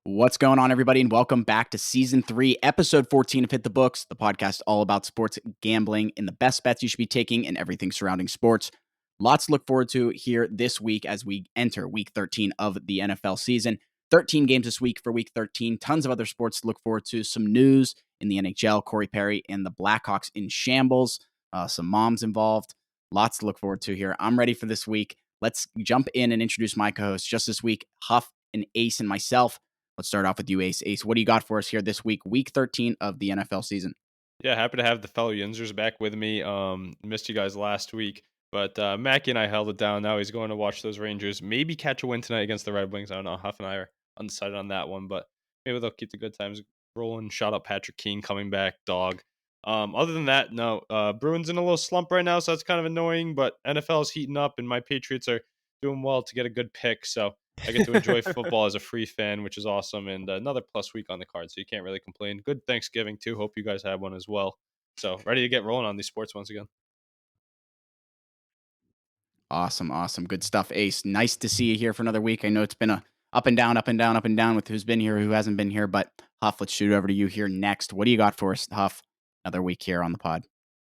What's going on, everybody, and welcome back to Season 3, Episode 14 of Hit the Books, the podcast all about sports gambling and the best bets you should be taking and everything surrounding sports. Lots to look forward to here this week as we enter Week 13 of the NFL season. 13 games this week for Week 13. Tons of other sports to look forward to. Some news in the NHL, Corey Perry and the Blackhawks in shambles. Some moms involved. Lots to look forward to here. I'm ready for this week. Let's jump in and introduce my co-hosts just this week, Huff and Ace and myself. Let's start off with you, Ace. Ace, what do you got for us here this week, Week 13 of the NFL season? Yeah, happy to have the fellow Yinzers back with me. Missed you guys last week, but Mackie and I held it down. Now he's going to watch those Rangers. Maybe catch a win tonight against the Red Wings. I don't know. Huff and I are undecided on that one, but maybe they'll keep the good times rolling. Shout out Patrick Keane coming back, dog. Other than that, no. Bruins in a little slump right now, so that's kind of annoying. But NFL is heating up, and my Patriots are doing well to get a good pick. So I get to enjoy football as a free fan, which is awesome, and another plus week on the card, so you can't really complain. Good Thanksgiving, too. Hope you guys had one as well. So ready to get rolling on these sports once again. Awesome. Good stuff, Ace. Nice to see you here for another week. I know it's been a up and down with who's been here, who hasn't been here, but Huff, let's shoot over to you here next. What do you got for us, Huff? Another week here on the pod.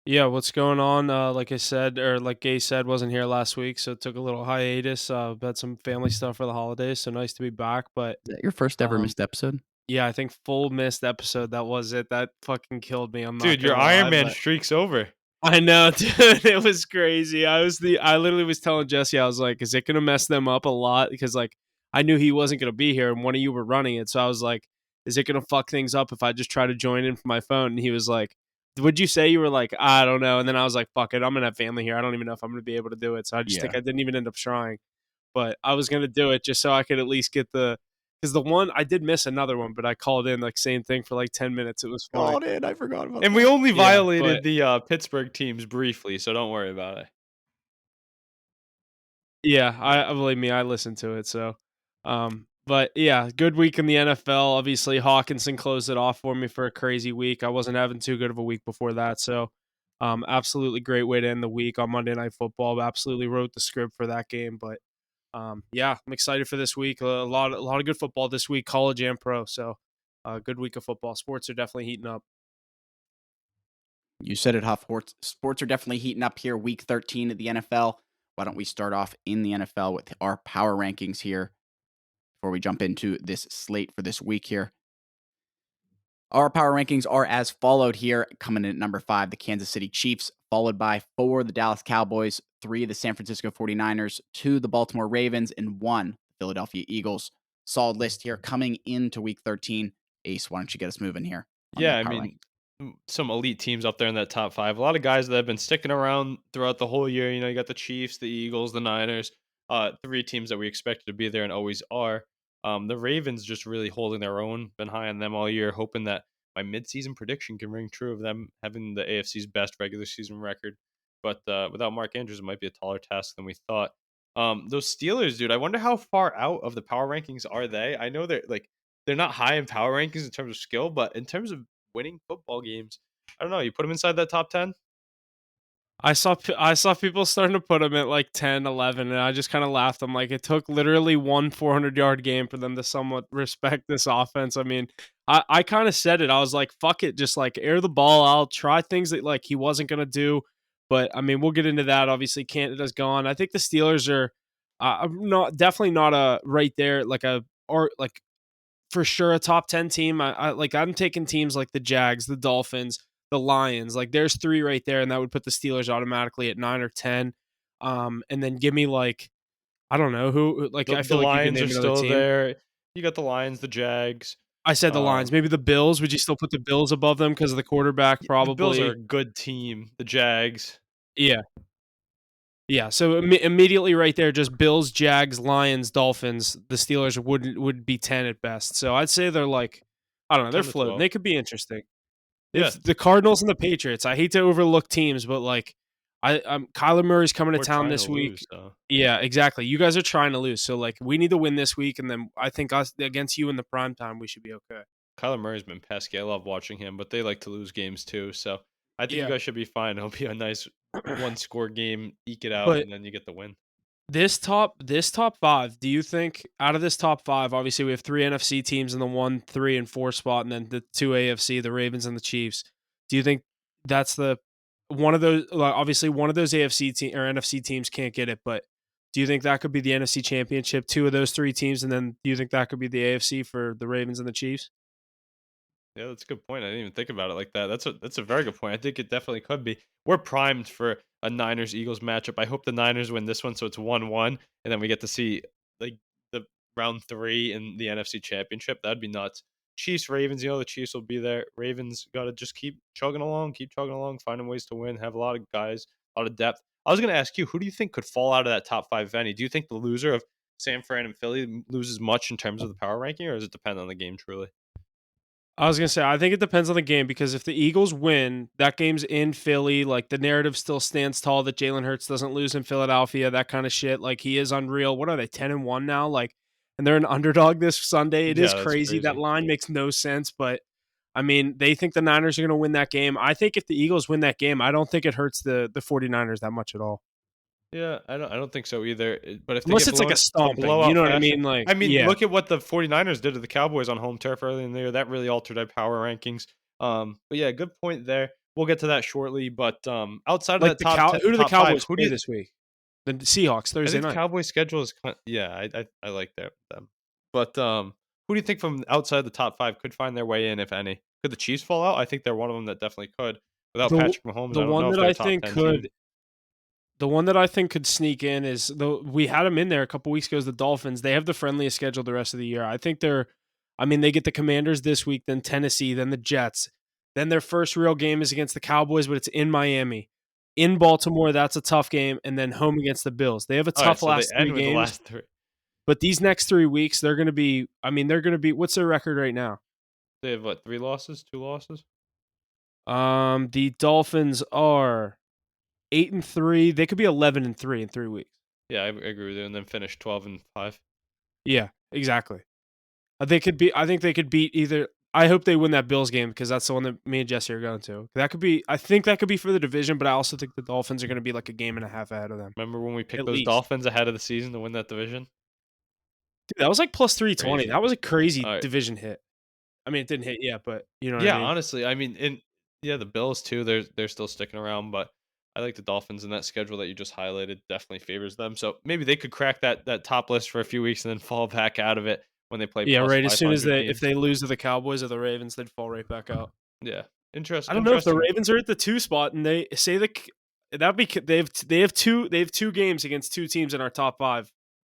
Yeah, what's going on? Like I said, or like Gay said, wasn't here last week, so took a little hiatus. Had some family stuff for the holidays, so nice to be back. But Is that your first ever missed episode? yeah, I think full missed episode. That was it. That fucking killed me. I'm not Dude, your gonna lie, Iron Man but- streak's over. I know, dude. It was crazy. I literally was telling Jesse, I was like, is it gonna mess them up a lot? Because like I knew he wasn't gonna be here, and one of you were running it, so I was like, is it gonna fuck things up if I just try to join in from my phone? And he was like, would you say? You were like, I don't know. And then I was like, fuck it, I'm gonna have family here. I don't even know if I'm gonna be able to do it. So I just think I didn't even end up trying. But I was gonna do it just so I could at least get because the one I did miss another one, but I called in like same thing for like 10 minutes. It was fine. Called in. I forgot about And that. we only violated the Pittsburgh teams briefly, so don't worry about it. Yeah, I believe me, I listened to it. So, but yeah, good week in the NFL. Obviously, Hawkinson closed it off for me for a crazy week. I wasn't having too good of a week before that, so absolutely great way to end the week on Monday Night Football. Absolutely wrote the script for that game, but yeah, I'm excited for this week. A lot of good football this week, college and pro. So, good week of football. Sports are definitely heating up. You said it, Huff. Sports are definitely heating up here, Week 13 of the NFL. Why don't we start off in the NFL with our power rankings here before we jump into this slate for this week here. Our power rankings are as followed here. Coming in at number 5, the Kansas City Chiefs, followed by 4, the Dallas Cowboys, 3, the San Francisco 49ers, 2, the Baltimore Ravens, and 1, the Philadelphia Eagles. Solid list here coming into Week 13. Ace, why don't you get us moving here? Yeah, I mean, some elite teams up there in that top 5. A lot of guys that have been sticking around throughout the whole year. You know, you got the Chiefs, the Eagles, the Niners, 3 teams that we expected to be there and always are. The Ravens just really holding their own. Been high on them all year, hoping that my midseason prediction can ring true of them having the AFC's best regular season record. But without Mark Andrews, it might be a taller task than we thought. Those Steelers, dude, I wonder how far out of the power rankings are they? I know they're not high in power rankings in terms of skill, but in terms of winning football games, I don't know. You put them inside that top 10? I saw people starting to put them at like 10, 11, and I just kind of laughed. I'm like, it took literally one 400-yard game for them to somewhat respect this offense. I mean, I kind of said it. I was like, fuck it, just like air the ball out, try things that like he wasn't gonna do. But I mean, we'll get into that. Obviously, Canada's gone. I think the Steelers are definitely not a right there like a or like for sure a top 10 team. I'm taking teams like the Jags, the Dolphins, the Lions. Like there's 3 right there, and that would put the Steelers automatically at 9 or 10. And then give me like I don't know who like The I feel like Lions you are can name another still team. there. You got the Lions, the Jags. I said the Lions, maybe the Bills. Would you still put the Bills above them because of the quarterback? The Bills are Probably. a good team. The Jags. Yeah. Yeah, so immediately right there, just Bills, Jags, Lions, Dolphins. The Steelers would be 10 at best. So I'd say they're like, I don't know, they're 10 to floating. 12. They could be interesting. Yeah. If the Cardinals and the Patriots, I hate to overlook teams, but like, Kyler Murray's coming to We're town trying this to week. lose, so. Yeah, exactly. You guys are trying to lose, so like, we need to win this week, and then I think us against you in the prime time, we should be okay. Kyler Murray's been pesky. I love watching him, but they like to lose games too. So I think you guys should be fine. It'll be a nice one-score game, eke it out, and then you get the win. This top five, do you think out of this top five, obviously we have 3 NFC teams in the 1, 3, and 4 spot, and then the 2 AFC, the Ravens and the Chiefs. Do you think that's the one of those like, obviously one of those AFC team or NFC teams can't get it, but do you think that could be the NFC championship, 2 of those 3 teams, and then do you think that could be the AFC for the Ravens and the Chiefs? Yeah, that's a good point. I didn't even think about it like that. That's a very good point. I think it definitely could be. We're primed for a Niners Eagles matchup. I hope the Niners win this one, so it's 1-1, and then we get to see like the round 3 in the NFC Championship. That'd be nuts. Chiefs Ravens. The Chiefs will be there. Ravens got to just keep chugging along, finding ways to win. Have a lot of guys, a lot of depth. I was going to ask you, who do you think could fall out of that top 5, if any? Do you think the loser of San Fran and Philly loses much in terms of the power ranking, or does it depend on the game truly? I was gonna say, I think it depends on the game because if the Eagles win, that game's in Philly. Like the narrative still stands tall that Jalen Hurts doesn't lose in Philadelphia. That kind of shit. Like he is unreal. What are they 10-1 now? Like, and they're an underdog this Sunday. It is Yeah, that's crazy. That crazy. line makes no sense. But I mean, they think the Niners are gonna win that game. I think if the Eagles win that game, I don't think it hurts the 49ers that much at all. Yeah, I don't think so either. But if they Unless get it's like blown a a stomping. You blowout know what I fashion, mean? Like, I mean, yeah. look at what the 49ers did to the Cowboys on home turf early in the year. That really altered their power rankings. But yeah, good point there. We'll get to that shortly. But outside of Like that top Who do the top five, Cowboys who do play you? this week? The Seahawks I Thursday think the night. Cowboys schedule is yeah. I like that them. But who do you think from outside the top 5 could find their way in, if any? Could the Chiefs fall out? I think they're one of them that definitely could. Without The Patrick Mahomes, the I don't one know if that they're a I top think 10 team. could The one that I think could sneak in is we had them in there a couple weeks ago is the Dolphins. They have the friendliest schedule the rest of the year. They get the Commanders this week, then Tennessee, then the Jets. Then their first real game is against the Cowboys, but it's in Miami. In Baltimore, that's a tough game, and then home against the Bills. They have a All right, tough so they last 3 end with the games, last 3. but these next 3 weeks, they're going to be what's their record right now? They have what, 3 losses, 2 losses? The Dolphins are 8-3. They could be 11-3 in 3 weeks. Yeah, I agree with you, and then finish 12-5. Yeah, exactly. I think they could beat either. I hope they win that Bills game because that's the one that me and Jesse are going to. That could be. I think that could be for the division, but I also think the Dolphins are going to be like a game and a half ahead of them Remember when we at picked those least. Dolphins ahead of the season to win that division? Dude, that was like plus 320. Crazy. That was a crazy Alright. division hit. I mean, it didn't hit yet, but you know what I Yeah, mean. honestly, I mean, yeah, the Bills too, they're still sticking around, but I like the Dolphins, and that schedule that you just highlighted definitely favors them. So maybe they could crack that top list for a few weeks and then fall back out of it when they play Yeah, plus right. As soon as 500 if teams. they lose to the Cowboys or the Ravens, they'd fall right back out. Yeah. I don't know if the Interesting. Ravens are at the 2 spot and they say that be they have 2 games against 2 teams in our top 5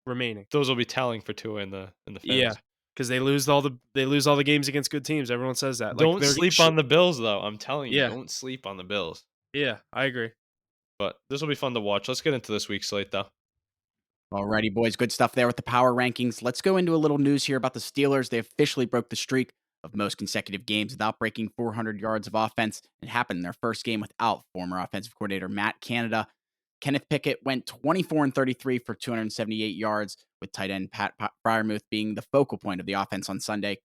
remaining. Those will be telling for Tua in the Yeah, fantasy. because they lose all the games against good teams. Everyone says that. Like Don't they're sleep on the Bills, though. I'm telling you, yeah, don't sleep on the Bills. yeah, I agree. But this will be fun to watch. Let's get into this week's slate, though. Alrighty, boys. Good stuff there with the power rankings. Let's go into a little news here about the Steelers. They officially broke the streak of most consecutive games without breaking 400 yards of offense. It happened in their first game without former offensive coordinator Matt Canada. Kenneth Pickett went 24-33 for 278 yards, with tight end Pat Fryermuth being the focal point of the offense on Sunday.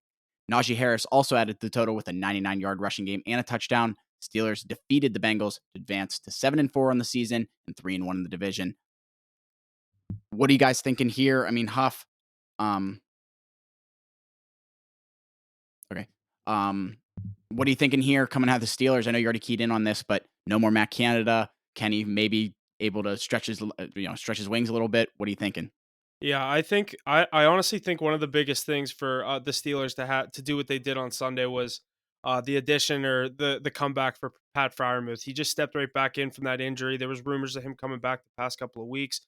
Najee Harris also added to the total with a 99-yard rushing game and a touchdown. Steelers defeated the Bengals to advance to 7-4 on the season and 3-1 in the division. What are you guys thinking here? I mean, Huff. Okay. What are you thinking here coming out of the Steelers? I know you already keyed in on this, but no more Matt Canada. Kenny maybe able to stretch his wings a little bit. What are you thinking? Yeah, I honestly think one of the biggest things for the Steelers to do what they did on Sunday was the addition or the comeback for Pat Fryermuth. He just stepped right back in from that injury. There was rumors of him coming back the past couple of weeks.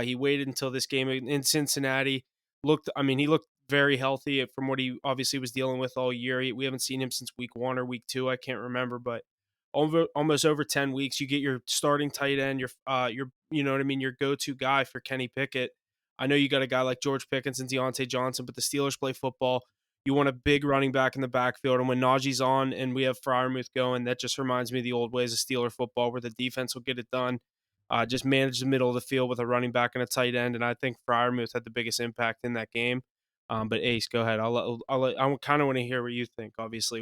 He waited until this game in Cincinnati. He looked very healthy from what he obviously was dealing with all year. We haven't seen him since week 1 or week 2. I can't remember, but almost over 10 weeks, you get your starting tight end, your you know what I mean, your go-to guy for Kenny Pickett. I know you got a guy like George Pickens and Deontay Johnson, but the Steelers play football. You want a big running back in the backfield. And when Najee's on and we have Fryermuth going, that just reminds me of the old ways of Steeler football where the defense will get it done. Just manage the middle of the field with a running back and a tight end. And I think Fryermuth had the biggest impact in that game. But Ace, go ahead. I kind of want to hear what you think, obviously,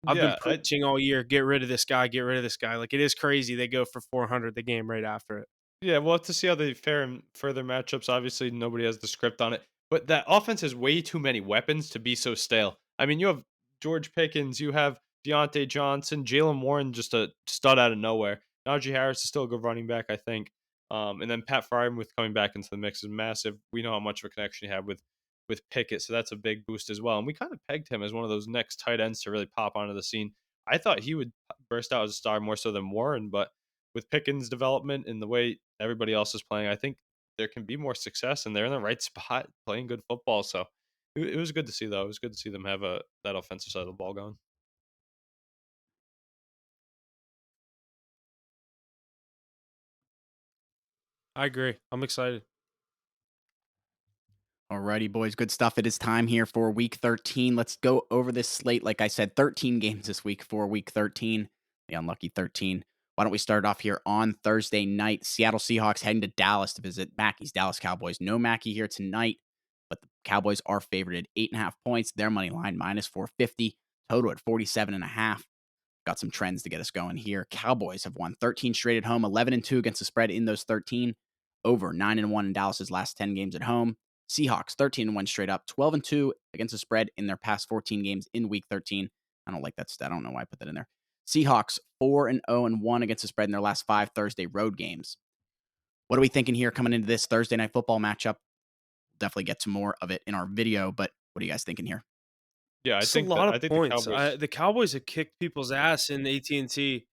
I've been Yeah, preaching all year, get rid of this guy, get rid of this guy. Like, it is crazy. They go for 400 the game right after it. Yeah, we'll have to see how they fare in further matchups. Obviously, nobody has the script on it, but that offense has way too many weapons to be so stale. I mean, you have George Pickens, you have Deontay Johnson, Jalen Warren, just a stud out of nowhere. Najee Harris is still a good running back, I think. And then Pat Fryermuth coming back into the mix is massive. We know how much of a connection he had with Pickett, so that's a big boost as well. And we kind of pegged him as one of those next tight ends to really pop onto the scene. I thought he would burst out as a star more so than Warren, but with Pickens' development and the way everybody else is playing, I think there can be more success, and they're in the right spot playing good football. So it was good to see, though. It was good to see them have that offensive side of the ball going. I agree. I'm excited. Alrighty, boys, good stuff. It is time here for week 13. Let's go over this slate. Like I said, 13 games this week for week 13, the unlucky 13. Why don't we start off here on Thursday night? Seattle Seahawks heading to Dallas to visit Mackey's Dallas Cowboys. No Mackey here tonight, but the Cowboys are favored at 8.5 points. Their money line minus 450, total at 47.5. Got some trends to get us going here. Cowboys have won 13 straight at home, 11-2 against the spread in those 13, over 9-1 in Dallas's last 10 games at home. Seahawks 13-1 straight up, 12-2 against the spread in their past 14 games in week 13. I don't like that stat. I don't know why I put that in there. Seahawks 4-0-1 against the spread in their last 5 Thursday road games. What are we thinking here coming into this Thursday night football matchup? Definitely get to more of it in our video, but what are you guys thinking here? Yeah, It's a lot of I think the points. Cowboys. The Cowboys have kicked people's ass in AT&T.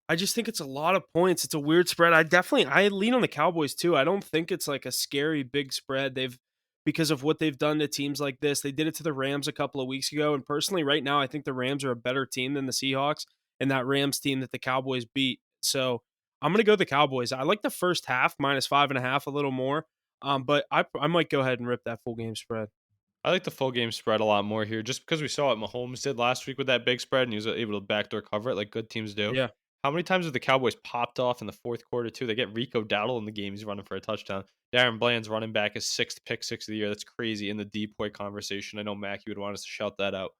I just think it's a lot of points. It's a weird spread. I lean on the Cowboys too. I don't think it's like a scary big spread. They've because of what they've done to teams like this. They did it to the Rams a couple of weeks ago, and personally right now I think the Rams are a better team than the Seahawks and that Rams team that the Cowboys beat. So, I'm going to go the Cowboys. I like the first half minus 5.5 a little more. But I might go ahead and rip that full game spread. I like the full game spread a lot more here, just because we saw what Mahomes did last week with that big spread, and he was able to backdoor cover it like good teams do. Yeah. How many times have the Cowboys popped off in the fourth quarter too? They get Rico Dowdle in the game; he's running for a touchdown. Darren Bland's running back his sixth pick six of the year. That's crazy in the depoy conversation. I know Mackie would want us to shout that out.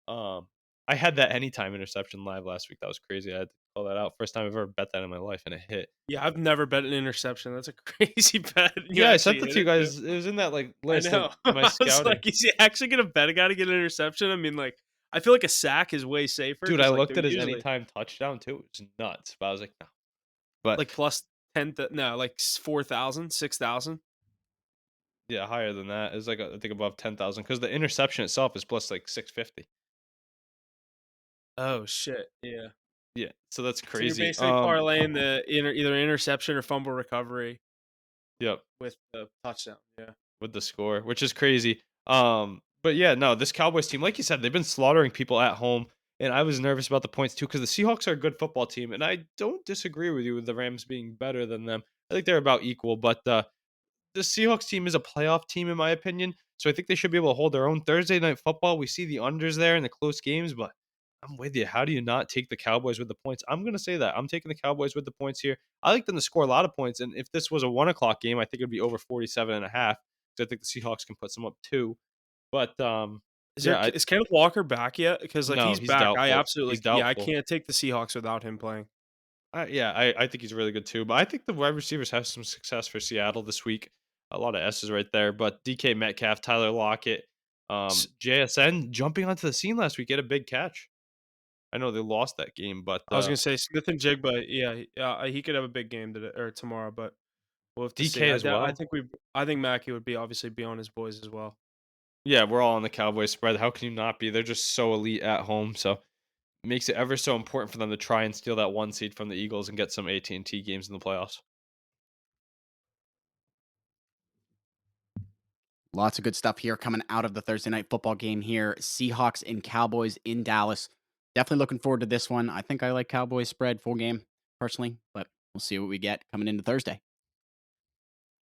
Um, I had that anytime interception live last week. That was crazy. I had to call that out. First time I've ever bet that in my life, and it hit. Yeah, I've never bet an interception. That's a crazy bet. You Yeah, I sent actually it hit to you it too. guys. It was in that like I list of know. my I was scouting. like, is he actually gonna bet a guy to get an interception? I mean, like, I feel like a sack is way safer Dude, I because like looked they're at his usually anytime touchdown too. It was nuts. But I was like, no. But like plus 10. No, like 4,000, 6,000. yeah, higher than that. It's like I think above 10,000 because the interception itself is plus like 650. Oh shit! Yeah. Yeah, so that's So you're crazy. basically parlaying the either interception or fumble recovery Yep, with the touchdown. Yeah. with the score, which is crazy. But yeah, no, this Cowboys team, like you said, they've been slaughtering people at home, and I was nervous about the points too because the Seahawks are a good football team, and I don't disagree with you with the Rams being better than them. I think they're about equal, but the Seahawks team is a playoff team in my opinion, so I think they should be able to hold their own. Thursday night football, we see the unders there in the close games, but I'm with you. How do you not take the Cowboys with the points? I'm going to say that. I'm taking the Cowboys with the points here. I like them to score a lot of points, and if this was a 1 o'clock game, I think it'd be over 47.5 because I think the Seahawks can put some up too. But yeah, Is Kenneth Walker back yet? Because like no, he's he's back. I doubtful. He's absolutely I doubtful. can't take the Seahawks without him playing. Yeah, I think he's really good too. But I think the wide receivers have some success for Seattle this week. A lot of S's right there. But DK Metcalf, Tyler Lockett, S- JSN jumping onto the scene last week, get a big catch. I know they lost that game, but I was gonna say Smith and Jigba. Yeah, he could have a big game today or tomorrow, but we'll have to see. DK as well. I think Mackey would be obviously be on his boys as well. Yeah, we're all on the Cowboys spread. How can you not be? They're just so elite at home. So it makes it ever so important for them to try and steal that one seed from the Eagles and get some AT&T games in the playoffs. Lots of good stuff here coming out of the Thursday night football game here. Seahawks and Cowboys in Dallas. Definitely looking forward to this one. I think I like Cowboys spread full game personally, but we'll see what we get coming into Thursday.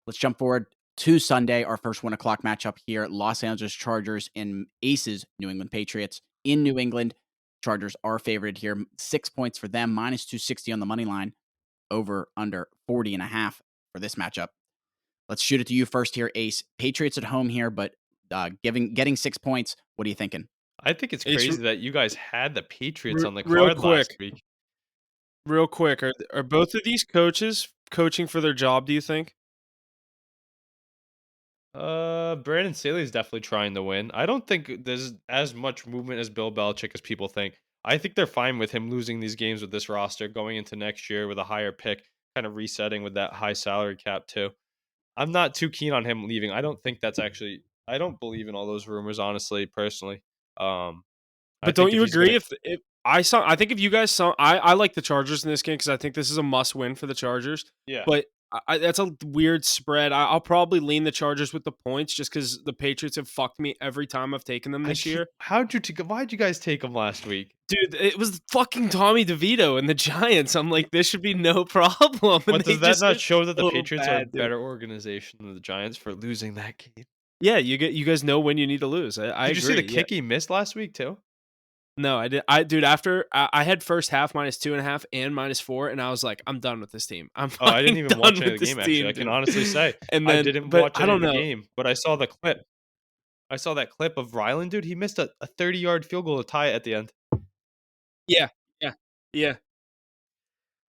Let's jump forward to Sunday, our first 1 o'clock matchup here. Los Angeles Chargers and Aces, New England Patriots in New England. Chargers are favored here. 6 points for them, minus 260 on the money line, over under 40.5 for this matchup. Let's shoot it to you first here, Ace. Patriots at home here, but getting 6 points. What are you thinking? I think it's It's crazy that you guys had the Patriots on the real card last quick. week. Real quick, are both of these coaches coaching for their job, do you think? Brandon Staley's definitely trying to win. I don't think there's as much movement as Bill Belichick as people think. I think they're fine with him losing these games with this roster going into next year with a higher pick, kind of resetting with that high salary cap too. I'm not too keen on him leaving. I don't think that's actually. I don't believe in all those rumors, honestly, personally. Um, I But don't think if you he's gonna, agree if I think if you guys saw I like the Chargers in this game because I think this is a must win for the Chargers. yeah, But that's a weird spread. I'll probably lean the Chargers with the points just because the Patriots have fucked me every time I've taken them I this can't. year. How'd you take? Why'd you guys take him last week? Dude, it was fucking Tommy DeVito and the Giants. I'm like, this should be no problem. And But they does that just not are show that the so Patriots are a bad, dude. better organization than the Giants for losing that game? Yeah, you guys know when you need to lose. I Did you see the agree. Yeah. kick he missed last week too? No, I did. Dude, after I had first half -2.5 and -4, and I was like, I'm done with this team. I'm Oh, I didn't fucking even done watch any with of the this game, actually. team, I can dude. honestly say And I then, didn't but watch I any of don't the know. game, but I saw the clip. I saw that clip of Ryland, dude. He missed a 30-yard field goal to tie it at the end. Yeah, yeah, yeah.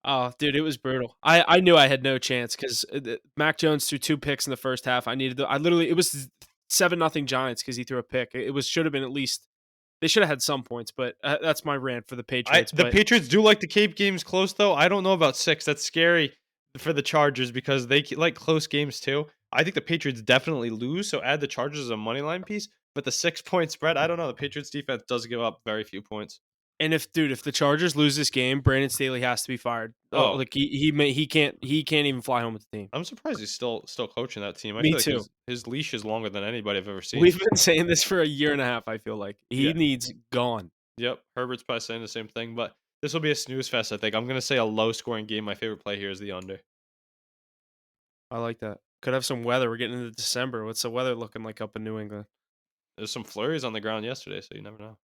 Oh, dude, it was brutal. I knew I had no chance because Mac Jones threw 2 picks in the first half. I literally it was 7-0 Giants because he threw a pick. It was should have been at least they should have had some points, but that's my rant for the Patriots. The But Patriots do like to keep games close, though. I don't know about 6. That's scary for the Chargers because they like close games too. I think the Patriots definitely lose, so add the Chargers as a money line piece. But the 6-point spread, I don't know. The Patriots defense does give up very few points. and if the Chargers lose this game, Brandon Staley has to be fired. Oh, Like he can't even fly home with the team. I'm surprised he's still coaching that team. I Me feel like too. his leash is longer than anybody I've ever seen. We've been saying this for a year and a half. I feel like he Yeah. needs gone. Yep. Herbert's probably saying the same thing, but this will be a snooze fest, I think. I'm gonna say a low scoring game. My favorite play here is the under. I like that. Could have some weather. We're getting into December. What's the weather looking like up in New England? There's some flurries on the ground yesterday, so you never know.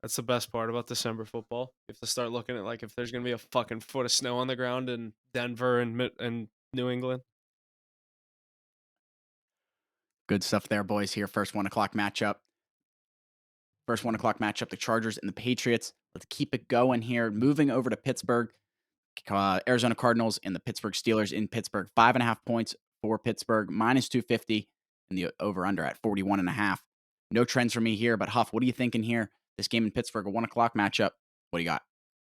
That's the best part about December football. You have to start looking at like if there's gonna be a fucking foot of snow on the ground in Denver and New England. Good stuff there, boys. Here, first 1 o'clock matchup. First 1 o'clock matchup, the Chargers and the Patriots. Let's keep it going here. Moving over to Pittsburgh, Arizona Cardinals and the Pittsburgh Steelers in Pittsburgh. 5.5 points for Pittsburgh, -250, and the over/under at 41.5. No trends for me here, but Huff, what are you thinking here? This game in Pittsburgh, a 1 o'clock matchup. What do you got?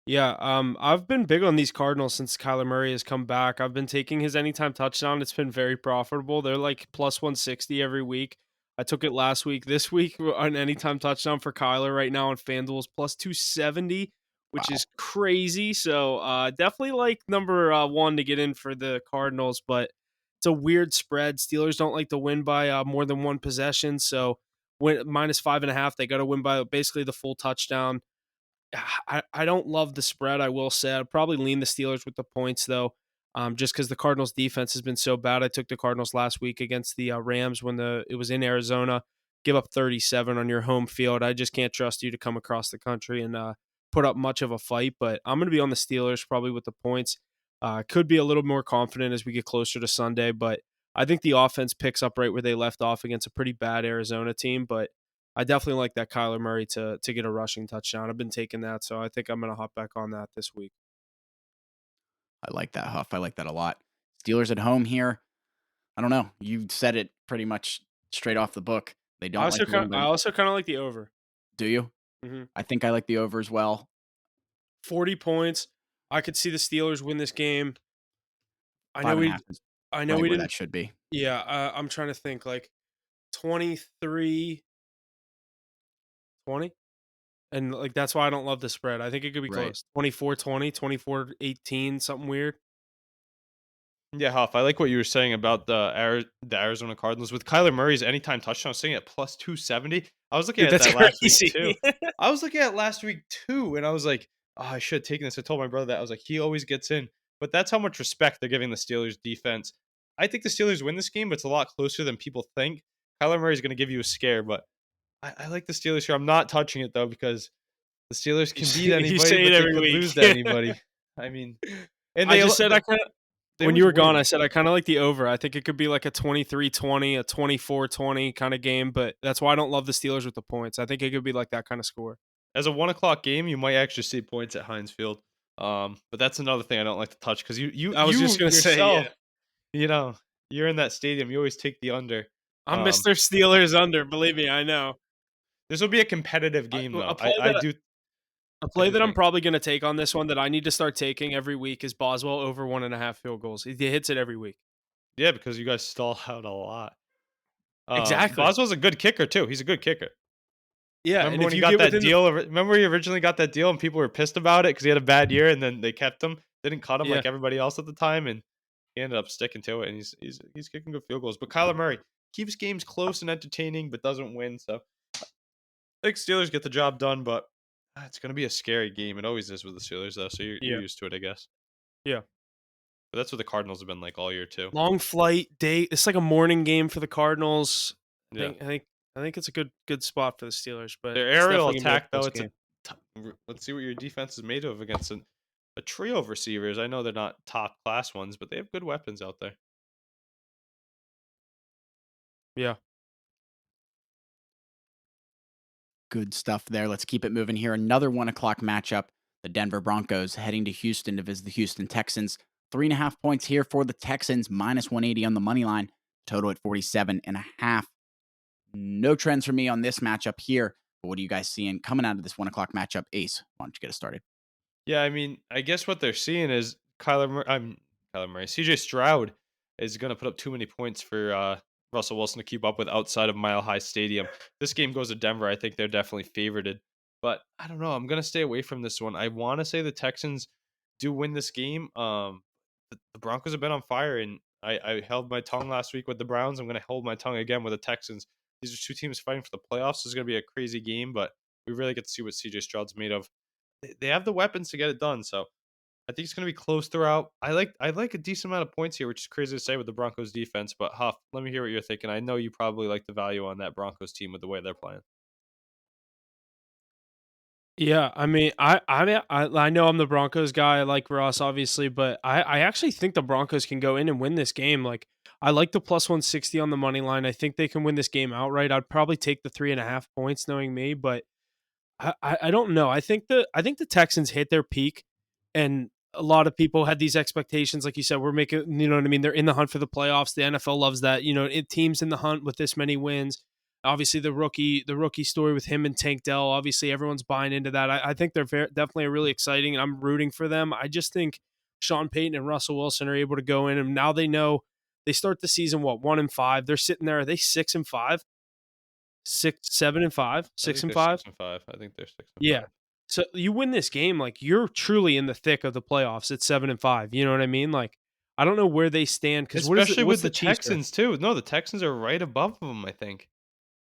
Yeah, I've been big on these Cardinals since Kyler Murray has come back. I've been taking his anytime touchdown. It's been very profitable. They're like plus 160 every week. I took it last week. This week, an anytime touchdown for Kyler right now on FanDuel is plus 270, which Wow. is crazy. So definitely like number one to get in for the Cardinals, but it's a weird spread. Steelers don't like to win by more than one possession. So when -5.5, they got to win by basically the full touchdown. I don't love the spread. I will say I'd probably lean the Steelers with the points though, just because the Cardinals defense has been so bad. I took the Cardinals last week against the Rams when it was in Arizona. Give up 37 on your home field. I just can't trust you to come across the country and put up much of a fight. But I'm going to be on the Steelers probably with the points. Could be a little more confident as we get closer to Sunday, but I think the offense picks up right where they left off against a pretty bad Arizona team. But I definitely like that Kyler Murray to get a rushing touchdown. I've been taking that, so I think I'm gonna hop back on that this week. I like that, Huff. I like that a lot. Steelers at home here. I don't know. You said it pretty much straight off the book. They don't like to win, I but also kind of like the over. do you? hmm I think I like the over as well. 40 points. I could see the Steelers win this game. I know Five and a we half is I know right we where didn't. that should be. Yeah, I'm trying to think like 23-20, and like that's why I don't love the spread. I think it could be Right. close. 24-20, 24-18, something weird. Yeah, Huff, I like what you were saying about the Arizona Cardinals with Kyler Murray's anytime touchdown sitting at plus 270. I was looking Dude, at that's that last week crazy. too. I was looking at last week too, and I was like, oh, I should have taken this. I told my brother that. I was like, he always gets in. But that's how much respect they're giving the Steelers defense. I think the Steelers win this game, but it's a lot closer than people think. Kyler Murray's going to give you a scare, but I like the Steelers here. I'm not touching it though because the Steelers can beat You anybody, say it but they every could week. lose to anybody. I mean, and I just said they when you always were gone, win. I said I kind of like the over. I think it could be like a 23-20, a 24-20 kind of game, but that's why I don't love the Steelers with the points. I think it could be like that kind of score. As a 1 o'clock game, you might actually see points at Heinz Field. But that's another thing I don't like to touch because I was just gonna say, yourself, yeah. you know, you're in that stadium. You always take the under. I'm Mr. Steelers under, believe me, I know. This will be a competitive I game, a though. play that a I play do that I'm think. probably gonna take on this one that I need to start taking every week is Boswell over 1.5 field goals. He hits it every week. Yeah, because you guys stall out a lot. Exactly. Boswell's a good kicker too. He's a good kicker. Yeah, and Remember when if he you got get that within the deal? Remember he originally got that deal and people were pissed about it because he had a bad year, and then they kept him. Didn't cut him yeah. like everybody else at the time, and he ended up sticking to it. And he's kicking good field goals. But Kyler Murray keeps games close and entertaining, but doesn't win. So I think Steelers get the job done, but it's gonna be a scary game. It always is with the Steelers, though. So you're Yeah. used to it, I guess. Yeah. But that's what the Cardinals have been like all year too. Long flight, day. It's like a morning game for the Cardinals. I Yeah. think I think I think it's a good spot for the Steelers, but Their it's aerial definitely gonna be a attack, though, close it's game. let's see what your defense is made of against a trio of receivers. I know they're not top class ones, but they have good weapons out there. Yeah. Good stuff there. Let's keep it moving here. Another 1 o'clock matchup. The Denver Broncos heading to Houston to visit the Houston Texans. 3.5 points here for the Texans, minus 180 on the money line. Total at 47.5. No trends for me on this matchup here. But what are you guys seeing coming out of this 1 o'clock matchup? Ace, why don't you get us started? Yeah, I mean, I guess what they're seeing is Kyler Murray. CJ Stroud is going to put up too many points for Russell Wilson to keep up with outside of Mile High Stadium. This game goes to Denver. I think they're definitely favored. But I don't know. I'm going to stay away from this one. I want to say the Texans do win this game. The Broncos have been on fire, and I held my tongue last week with the Browns. I'm going to hold my tongue again with the Texans. These are two teams fighting for the playoffs. This is going to be a crazy game, but we really get to see what CJ Stroud's made of. They have the weapons to get it done, so I think it's going to be close throughout. I like a decent amount of points here, which is crazy to say with the Broncos defense. But Huff, let me hear what you're thinking. I know you probably like the value on that Broncos team with the way they're playing. Yeah, I mean, I know I'm the Broncos guy. I like Ross, obviously, but I actually think the Broncos can go in and win this game. Like, I like the plus 160 on the money line. I think they can win this game outright. I'd probably take the 3.5 points, knowing me, but I don't know. I think the Texans hit their peak, and a lot of people had these expectations. Like you said, we're making, you know what I mean. They're in the hunt for the playoffs. The NFL loves that. You know, teams in the hunt with this many wins. Obviously, the rookie story with him and Tank Dell. Obviously, everyone's buying into that. I think they're definitely really exciting, and I'm rooting for them. I just think Sean Payton and Russell Wilson are able to go in, and now they know they start the season 1-5. They're sitting there. Are they 6-5? 7-5? I Six think and they're five? 6-5. I think they're six and Yeah. five. So you win this game, like you're truly in the thick of the playoffs at 7-5. You know what I mean? Like I don't know where they stand because Especially what's with the the Chiefs? Texans too. No, the Texans are right above them, I think.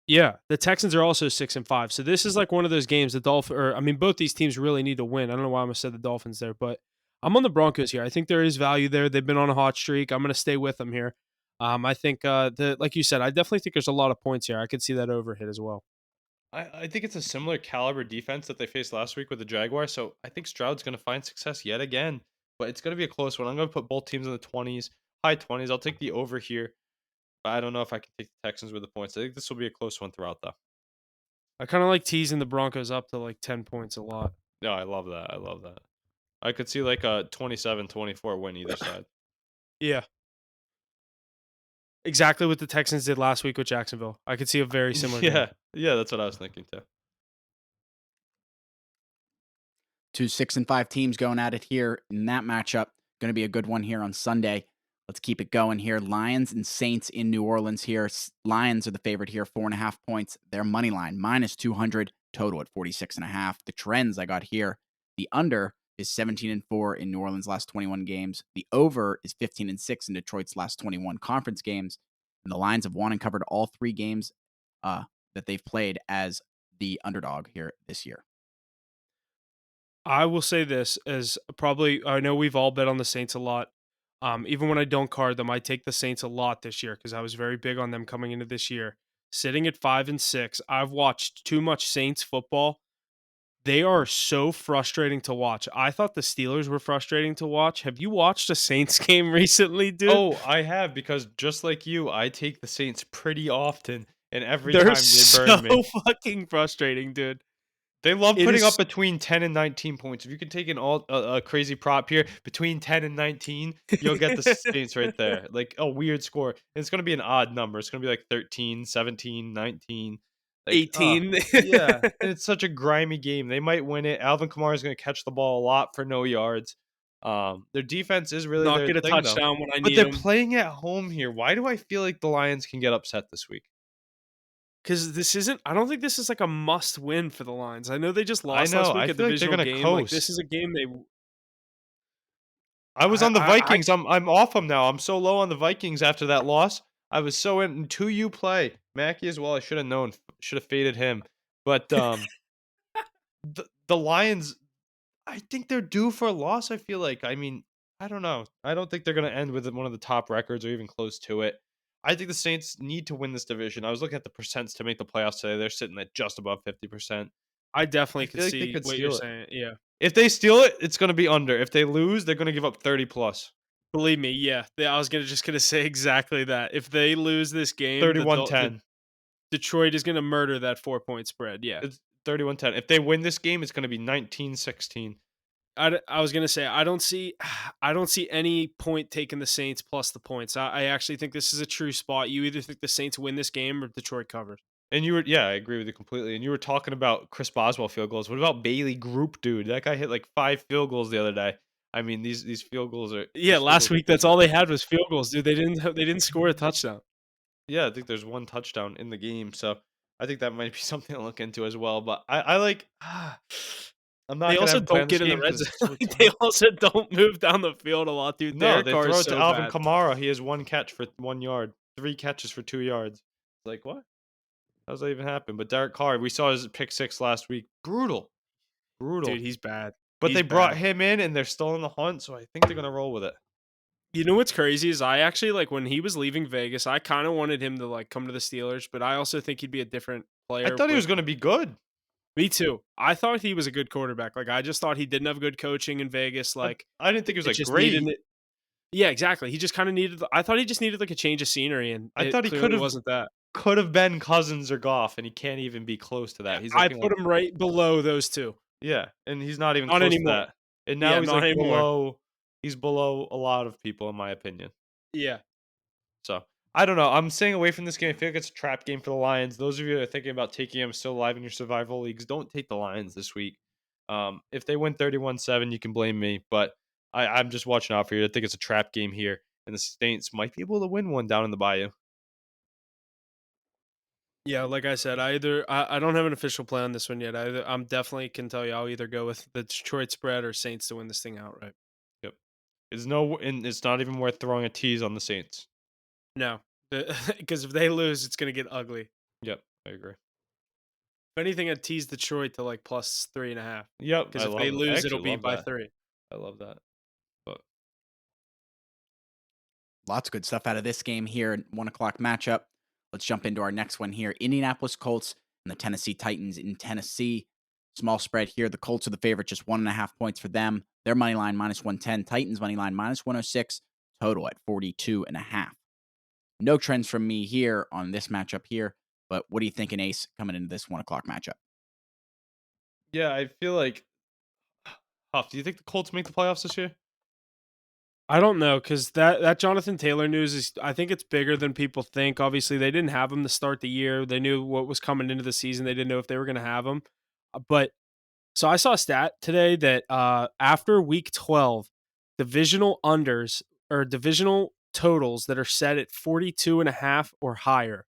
Yeah, the Texans are also 6-5. So this is like one of those games. The Dolphins, or I mean, both these teams really need to win. I don't know why I'm gonna say the Dolphins there, but I'm on the Broncos here. I think there is value there. They've been on a hot streak. I'm gonna stay with them here. I think like you said, I definitely think there's a lot of points here. I could see that overhit as well. I think it's a similar caliber defense that they faced last week with the Jaguars. So I think Stroud's going to find success yet again, but it's going to be a close one. I'm going to put both teams in the 20s, high 20s. I'll take the over here, but I don't know if I can take the Texans with the points. I think this will be a close one throughout, though. I kind of like teasing the Broncos up to like 10 points a lot. No, I love that. I love that. I could see like a 27-24 win either side. Yeah. Exactly what the Texans did last week with Jacksonville. I could see a very similar game. Yeah, that's what I was thinking too. Two 6-5 teams going at it here in that matchup. Going to be a good one here on Sunday. Let's keep it going here. Lions and Saints in New Orleans here. Lions are the favorite here, 4.5 points. Their money line, minus 200, total at 46.5. The trends I got here, the under is 17-4 in New Orleans' last 21 games. The over is 15-6 in Detroit's last 21 conference games. And the Lions have won and covered all 3 games that they've played as the underdog here this year. I will say this as probably I know we've all bet on the Saints a lot. Even when I don't card them, I take the Saints a lot this year because I was very big on them coming into this year. Sitting at 5-6, I've watched too much Saints football. They are so frustrating to watch. I thought the Steelers were frustrating to watch. Have you watched a Saints game recently, dude? Oh, I have because just like you, I take the Saints pretty often, and every They're time they burn so me. fucking frustrating, dude. They love It putting up is between 10 and 19 points. If you can take an a crazy prop here, between 10 and 19, you'll get the Saints right there. Like a weird score. And it's going to be an odd number. It's going to be like 13, 17, 19. Like, 18. yeah. And it's such a grimy game. They might win it. Alvin Kamara is going to catch the ball a lot for no yards. Their defense is really Not their get a thing, though. touchdown when I But need they're him. playing at home here. Why do I feel like the Lions can get upset this week? Because this isn't. I don't think this is like a must win for the Lions. I know they just I lost know. last I week, a feel like they're divisional going to game. Like this coast. is a game they. I was on the I Vikings. I'm off them now. I'm so low on the Vikings after that loss. I was so into you play. Mackey as well. I should have known. Should have faded him. But the Lions, I think they're due for a loss, I feel like. I mean, I don't know. I don't think they're going to end with one of the top records or even close to it. I think the Saints need to win this division. I was looking at the percents to make the playoffs today. They're sitting at just above 50%. I I definitely could feel like they see could what you're steal it. saying. Yeah. If they steal it, it's going to be under. If they lose, they're going to give up 30 plus. Believe me, yeah. I was just gonna say exactly that. If they lose this game, the 31-10. Detroit is gonna murder that 4-point spread. Yeah. It's 31-10. If they win this game, it's going to be 19-16. I was gonna say I don't see I don't see any point taking the Saints plus the points. I actually think this is a true spot. You either think the Saints win this game or Detroit covers. And you were, yeah, I agree with you completely. And you were talking about Chris Boswell field goals. What about Bailey Group, dude? That guy hit like 5 field goals the other day. I mean, these field goals are Yeah, last week that's crazy. all they had was field goals, dude. They didn't score a touchdown. Yeah, I think there's one touchdown in the game, so I think that might be something to look into as well. But I like, I'm not They gonna also have a play on don't this get in the game red because zone. it's so Like, they tough. also don't move down the field a lot, dude. No, Their they car throw is it to so Alvin bad. Kamara. He has 1 catch for 1 yard, 3 catches for 2 yards. It's like, what? How does that even happen? But Derek Carr, we saw his pick 6 last week. Brutal, Dude, brutal. he's bad. But He's they brought bad. him in, and they're still in the hunt, so I think they're gonna roll with it. You know what's crazy is I actually like when he was leaving Vegas, I kind of wanted him to like come to the Steelers, but I also think he'd be a different I player thought he was with gonna be good. me too. I thought he was a good quarterback. Like I just thought he didn't have good coaching in Vegas. I, Like I didn't think it was it like just needed great. it. Yeah, exactly. He just kind of needed. I thought he just needed like a change of scenery, and I it thought he clearly wasn't that. could have been Cousins or Goff, and he can't even be close to that. He's I looking put like, him right below those two. yeah, and he's not even Not close to anymore. that. And now Yeah, he's not like anymore. below. He's below a lot of people, in my opinion. Yeah. So I don't know. I'm staying away from this game. I feel like it's a trap game for the Lions. Those of you that are thinking about taking them still alive in your survival leagues, don't take the Lions this week. If they win 31-7, you can blame me, but I'm just watching out for you. I think it's a trap game here, and the Saints might be able to win one down in the Bayou. Yeah, like I said, I don't have an official play on this one yet. I'm definitely can tell you I'll either go with the Detroit spread or Saints to win this thing outright. Yep. And it's not even worth throwing a tease on the Saints. No, because if they lose, it's gonna get ugly. Yep, I agree. If anything, I'd tease Detroit to like plus 3.5. Yep, Because I if they love. I lose, it'll actually be love by that. 3. I love that. But Lots of good stuff out of this game here. 1 o'clock matchup. Let's jump into our next one here. Indianapolis Colts and the Tennessee Titans in Tennessee. Small spread here. The Colts are the favorite, just 1.5 points for them. Their money line minus 110. Titans money line minus 106. Total at 42.5. No trends from me here on this matchup here. But what are you thinking, Ace, coming into this 1 o'clock matchup? yeah, I feel like. Huff, do you think the Colts make the playoffs this year? I don't know because that Jonathan Taylor news is I think it's bigger than people think. Obviously, they didn't have him to start the year. They knew what was coming into the season. They didn't know if they were going to have him. But so I saw a stat today that after week 12, divisional unders or divisional totals that are set at 42.5 or higher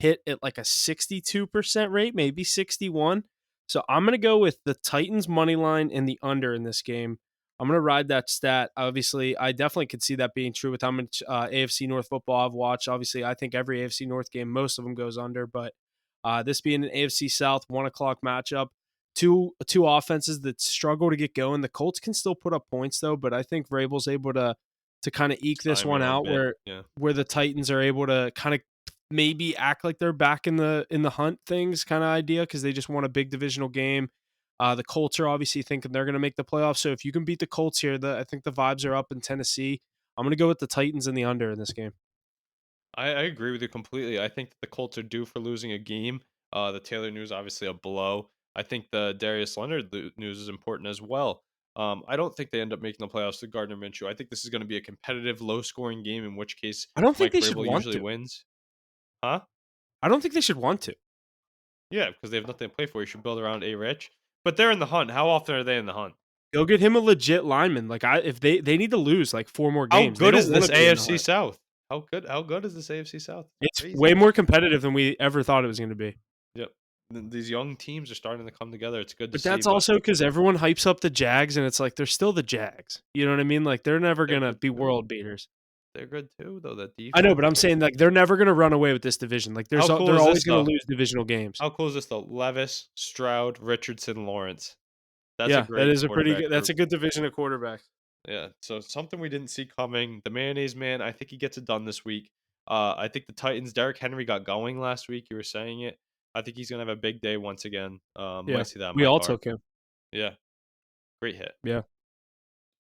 hit at like a 62% rate, maybe 61. So I'm going to go with the Titans money line and the under in this game. I'm going to ride that stat. Obviously, I definitely could see that being true with how much AFC North football I've watched. Obviously, I think every AFC North game, most of them goes under, but this being an AFC South 1 o'clock matchup, two offenses that struggle to get going. The Colts can still put up points though, but I think Vrabel's able to kind of eke this Stymie one a out bit, where yeah. the Titans are able to kind of maybe act like they're back in the hunt things kind of idea because they just won a big divisional game. The Colts are obviously thinking they're going to make the playoffs. So if you can beat the Colts here, I think the vibes are up in Tennessee. I'm going to go with the Titans in the under in this game. I agree with you completely. I think that the Colts are due for losing a game. The Taylor news obviously a blow. I think the Darius Leonard news is important as well. I don't think they end up making the playoffs to Gardner Minshew. I think this is going to be a competitive, low-scoring game, in which case I don't think Mike they should Vrabel want usually to. wins. Huh? I don't think they should want to. Yeah, because they have nothing to play for. You should build around A. Rich. But they're in the hunt. How often are they in the hunt? Go get him a legit lineman. Like if they need to lose like 4 more How games. They good don't is want this to be in the AFC hunt. South? How good is this AFC South? It's It's crazy. way more competitive than we ever thought it was going to be. Yep. These young teams are starting to come together. It's good to But see. that's But also because everyone hypes up the Jags, and it's like they're still the Jags. You know what I mean? Like they're never they're gonna good be too. world beaters. They're good too, though. That defense. I know, but I'm saying like they're never gonna run away with this division. Like How cool they're is always this, gonna though? lose divisional games. How cool is this though? Levis, Stroud, Richardson, Lawrence. That's a Yeah, that great is a pretty quarterback good. That's group. a good division of quarterbacks. Yeah, so something we didn't see coming. The mayonnaise man, I think he gets it done this week. I think the Titans, Derrick Henry got going last week. You were saying it. I think he's gonna have a big day once again. Yeah, Might see that in we my all car. took him. Yeah, great hit. Yeah,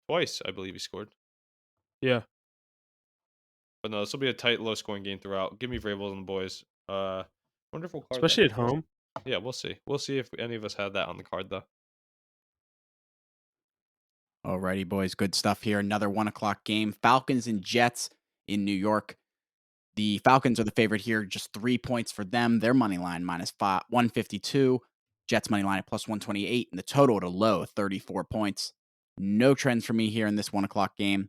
Twice, I believe he scored. yeah. But no, this will be a tight, low-scoring game throughout. Give me Vrabel and the boys. Wonder if we'll card Especially that. at home. Yeah, we'll see. We'll see if any of us had that on the card though. Alrighty, boys. Good stuff here. Another 1:00 game. Falcons and Jets in New York. The Falcons are the favorite here. Just 3 points for them. Their money line minus 152. Jets money line at plus 128. And the total at a low 34 points. No trends for me here in this 1:00 game.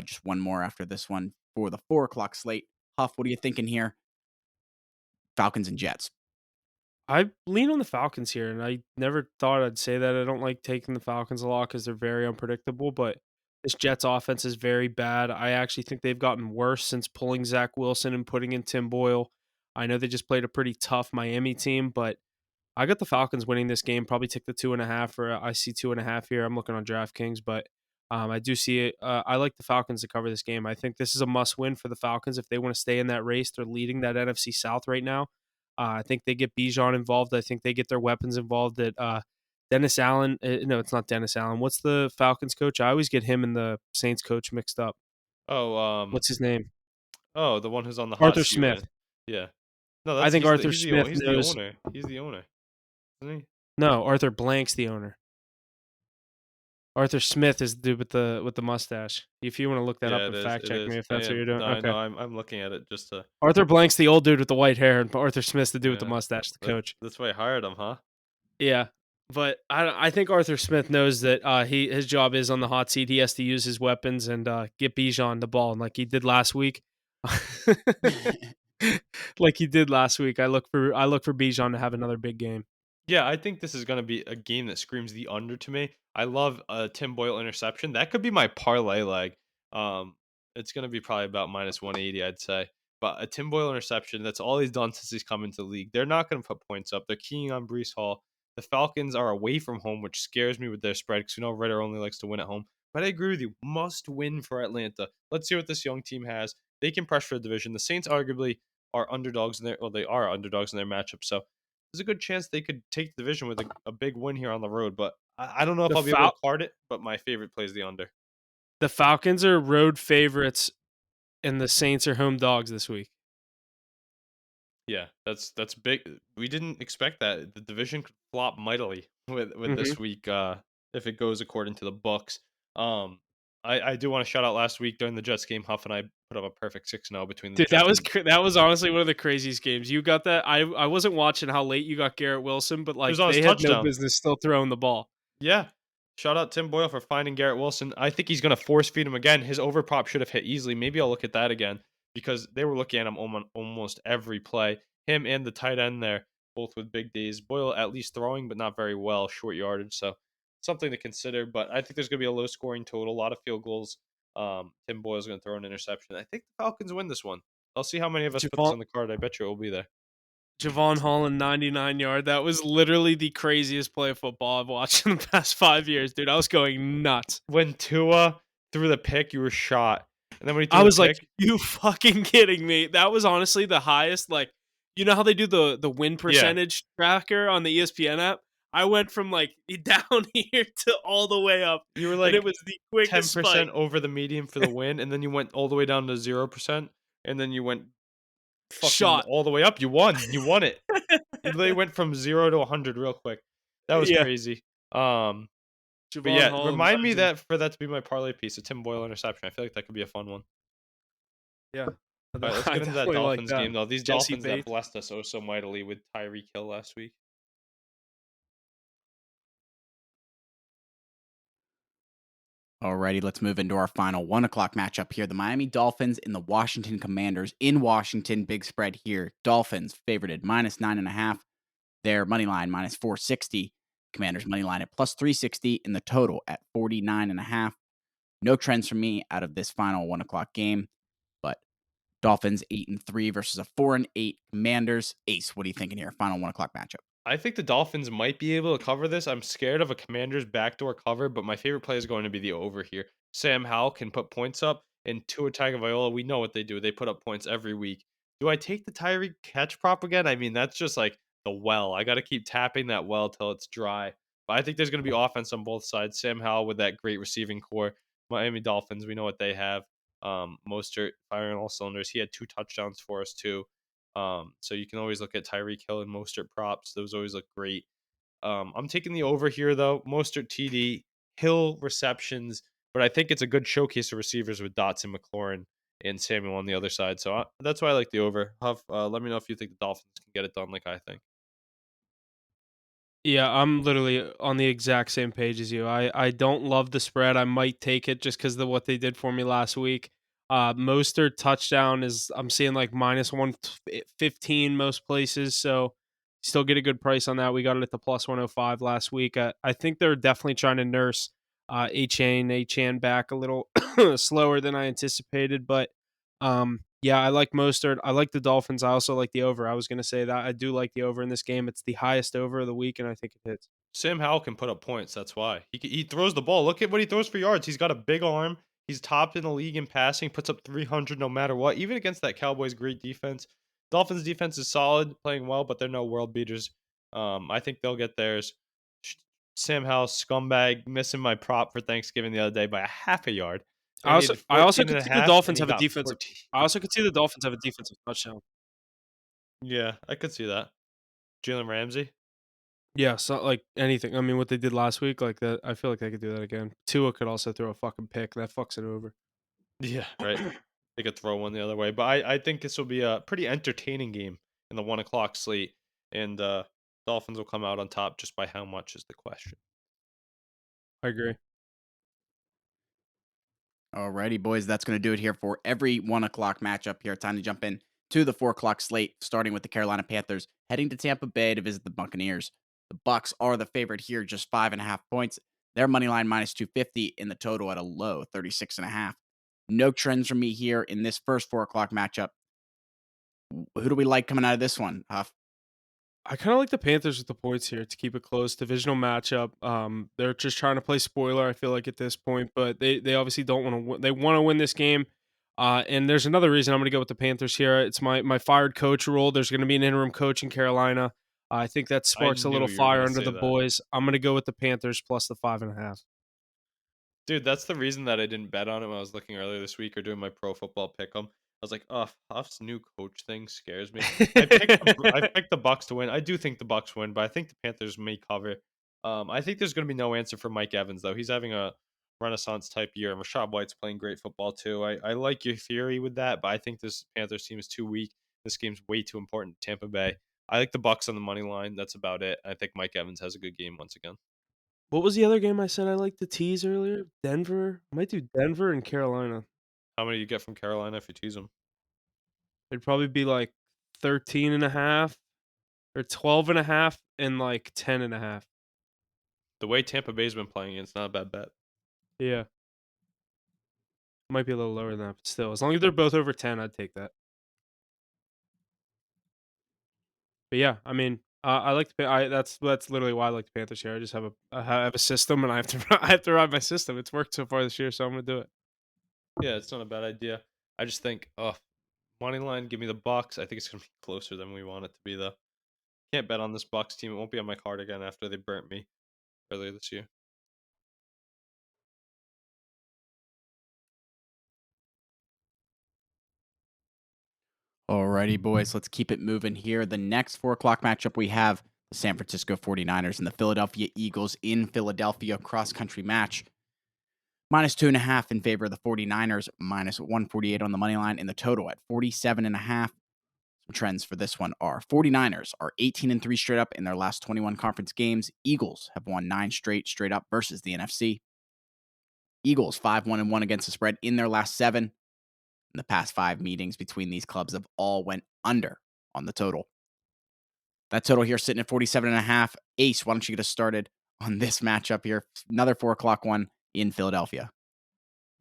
Just one more after this one for the 4:00 slate. Huff, what are you thinking here? Falcons and Jets. I lean on the Falcons here, and I never thought I'd say that. I don't like taking the Falcons a lot because they're very unpredictable, but this Jets offense is very bad. I actually think they've gotten worse since pulling Zach Wilson and putting in Tim Boyle. I know they just played a pretty tough Miami team, but I got the Falcons winning this game. Probably take the 2.5, or I see 2.5 here. I'm looking on DraftKings, but I do see it. I like the Falcons to cover this game. I think this is a must win for the Falcons if they want to stay in that race. They're leading that NFC South right now. I think they get Bijan involved. I think they get their weapons involved. That Dennis Allen. No, it's not Dennis Allen. What's the Falcons coach? I always get him and the Saints coach mixed up. Oh, What's his name? oh, the one who's on the hot Arthur seat. Smith. Yeah. No, I think Arthur he's Smith he's the knows. owner. He's the owner, isn't he? No, Arthur Blank's the owner. Arthur Smith is the dude with the mustache. If you want to look that up Yeah, and it is. fact It check is. me if that's what you're doing. No, I Okay. know. I'm looking at it just to. Arthur Blank's the old dude with the white hair, and Arthur Smith's the dude with the Yeah, mustache, the coach. that's why I hired him, huh? Yeah. But I think Arthur Smith knows that his job is on the hot seat. He has to use his weapons and get Bijan the ball, and like he did last week. Like he did last week. I look for Bijan to have another big game. Yeah, I think this is going to be a game that screams the under to me. I love a Tim Boyle interception. That could be my parlay leg. It's going to be probably about minus 180, I'd say. But a Tim Boyle interception, that's all he's done since he's come into the league. They're not going to put points up. They're keying on Brees Hall. The Falcons are away from home, which scares me with their spread because we know Ritter only likes to win at home. But I agree with you. Must win for Atlanta. Let's see what this young team has. They can pressure the division. The Saints arguably are underdogs in their, well, they are underdogs in their matchup. So there's a good chance they could take the division with a big win here on the road. But I don't know if The I'll be able to card it. But my favorite plays the under. The Falcons are road favorites, and the Saints are home dogs this week. Yeah, that's big. We didn't expect that. The division could flop mightily with this week if it goes according to the books. I do want to shout out last week during the Jets game. Huff and I put up a perfect 6-0 between the Dude, Jets. that was honestly one of the craziest games. You got that? I wasn't watching how late you got Garrett Wilson, but like they had no business still throwing the ball. Yeah. Shout out Tim Boyle for finding Garrett Wilson. I think he's going to force feed him again. His overprop should have hit easily. Maybe I'll look at that again because they were looking at him almost every play. Him and the tight end there, both with big days. Boyle at least throwing, but not very well, short yardage. So something to consider. But I think there's going to be a low scoring total, a lot of field goals. Tim Boyle's going to throw an interception. I think the Falcons win this one. I'll see how many of us put this on the card. I bet you it will be there. Javon Holland, 99-yard. That was literally the craziest play of football I've watched in the past 5 years, dude. I was going nuts. When Tua threw the pick, you were shot. And then when he threw I was the like, you fucking kidding me? That was honestly the highest, like, you know how they do the win percentage tracker on the ESPN app? I went from like down here to all the way up. You were like, and it was the quickest 10% spike. over the median for the win, and then you went all the way down to 0%, and then you went fucking shot all the way up. You won. You won it. You literally went from 0 to 100 real quick. That was Yeah. crazy. But Javon yeah, Holland, remind me legend. that for that to be my parlay piece, a Tim Boyle interception. I feel like that could be a fun one. Yeah. All right, let's I get into that definitely like Dolphins that. game though. These Jesse Dolphins that Bates. blessed us oh so mightily with Tyreek Hill last week. Alrighty, let's move into our final 1 o'clock matchup here. The Miami Dolphins and the Washington Commanders in Washington. Big spread here. Dolphins favorited -9.5. Their money line -460. Commanders money line at +360 in the total at 49.5. No trends from me out of this final 1 o'clock game, but Dolphins 8-3 versus a 4-8 Commanders. Ace, what are you thinking here? Final 1 o'clock matchup. I think the Dolphins might be able to cover this. I'm scared of a Commanders backdoor cover, but my favorite play is going to be the over here. Sam Howell can put points up, and Tua Tagovailoa, we know what they do. They put up points every week. Do I take the Tyreek catch prop again? I mean, that's just like the well. I got to keep tapping that well till it's dry. But I think there's going to be offense on both sides. Sam Howell with that great receiving core. Miami Dolphins, we know what they have. Mostert firing all cylinders. He had 2 touchdowns for us too. So you can always look at Tyreek Hill and Mostert props. Those always look great. I'm taking the over here though. Mostert TD, Hill receptions, but I think it's a good showcase of receivers with Dotson, McLaurin, and Samuel on the other side. So that's why I like the over. Huff, let me know if you think the Dolphins can get it done like I think. Yeah, I'm literally on the exact same page as you. I don't love the spread. I might take it just because of what they did for me last week. Mostert touchdown is I'm seeing like -115 most places, so still get a good price on that. We got it at the +105 last week. I think they're definitely trying to nurse Achan back a little slower than I anticipated, but yeah, I like Mostert. I like the Dolphins. I also like the over. I was going to say that I do like the over in this game. It's the highest over of the week, and I think it hits. Sam Howell can put up points. That's why he throws the ball. Look at what he throws for yards. He's got a big arm. He's topped in the league in passing. Puts up 300 no matter what. Even against that Cowboys great defense. Dolphins defense is solid, playing well, but they're no world beaters. I think they'll get theirs. Sam Howell scumbag missing my prop for Thanksgiving the other day by a half a yard. I They also needed I also 14 and could a see the half, and Dolphins he have a got defensive. 14. I also could see the Dolphins have a defensive touchdown. Yeah, I could see that. Jalen Ramsey. Yeah, so like anything. I mean, what they did last week, like that. I feel like they could do that again. Tua could also throw a fucking pick that fucks it over. Yeah, right. They could throw one the other way, but I think this will be a pretty entertaining game in the 1 o'clock slate, and Dolphins will come out on top. Just by how much is the question. I agree. Alrighty, boys, that's going to do it here for every 1 o'clock matchup here. Time to jump in to the 4 o'clock slate, starting with the Carolina Panthers, heading to Tampa Bay to visit the Buccaneers. The Bucks are the favorite here, just 5.5 points. Their money line -250 in the total at a low 36.5. No trends from me here in this first 4 o'clock matchup. Who do we like coming out of this one, Huff? I kind of like the Panthers with the points here to keep it close. Divisional matchup. They're just trying to play spoiler. I feel like at this point, but they obviously don't want to. They want to win this game. And there's another reason I'm going to go with the Panthers here. It's my fired coach rule. There's going to be an interim coach in Carolina. I think that I sparks a knew little you were fire gonna under say the that. boys. I'm going to go with the Panthers plus the 5.5. Dude, that's the reason that I didn't bet on it when I was looking earlier this week or doing my pro football pick'em. I was like, "Oh, Huff's new coach thing scares me." I picked the Bucks to win. I do think the Bucks win, but I think the Panthers may cover. I think there's going to be no answer for Mike Evans though. He's having a renaissance type year, and Rashad White's playing great football too. I like your theory with that, but I think this Panthers team is too weak. This game's way too important to Tampa Bay. I like the Bucks on the money line. That's about it. I think Mike Evans has a good game once again. What was the other game I said I liked to tease earlier? Denver. I might do Denver and Carolina. How many you get from Carolina if you tease them? It'd probably be like 13.5 or 12.5 and like 10.5. The way Tampa Bay's been playing, it's not a bad bet. Yeah. Might be a little lower than that, but still, as long as they're both over 10, I'd take that. But yeah, I mean, I like the that's literally why I like the Panthers here. I have a system, and I have to I have to ride my system. It's worked so far this year, so I'm gonna do it. Yeah, it's not a bad idea. I just think, money line, give me the Bucks. I think it's gonna be closer than we want it to be, though. Can't bet on this Bucks team. It won't be on my card again after they burnt me earlier this year. Alrighty, boys, let's keep it moving here. The next 4 o'clock matchup we have The San Francisco 49ers and the Philadelphia Eagles in Philadelphia cross-country match. -2.5 in favor of the 49ers, -148 on the money line, and the total at 47.5. Some trends for this one are 49ers are 18-3 straight up in their last 21 conference games. Eagles have won 9 straight up versus the NFC. Eagles 5-1-1 against the spread in their last 7. And the past 5 meetings between these clubs have all went under on the total. That total here sitting at 47.5. Ace, why don't you get us started on this matchup here? Another 4 o'clock one in Philadelphia.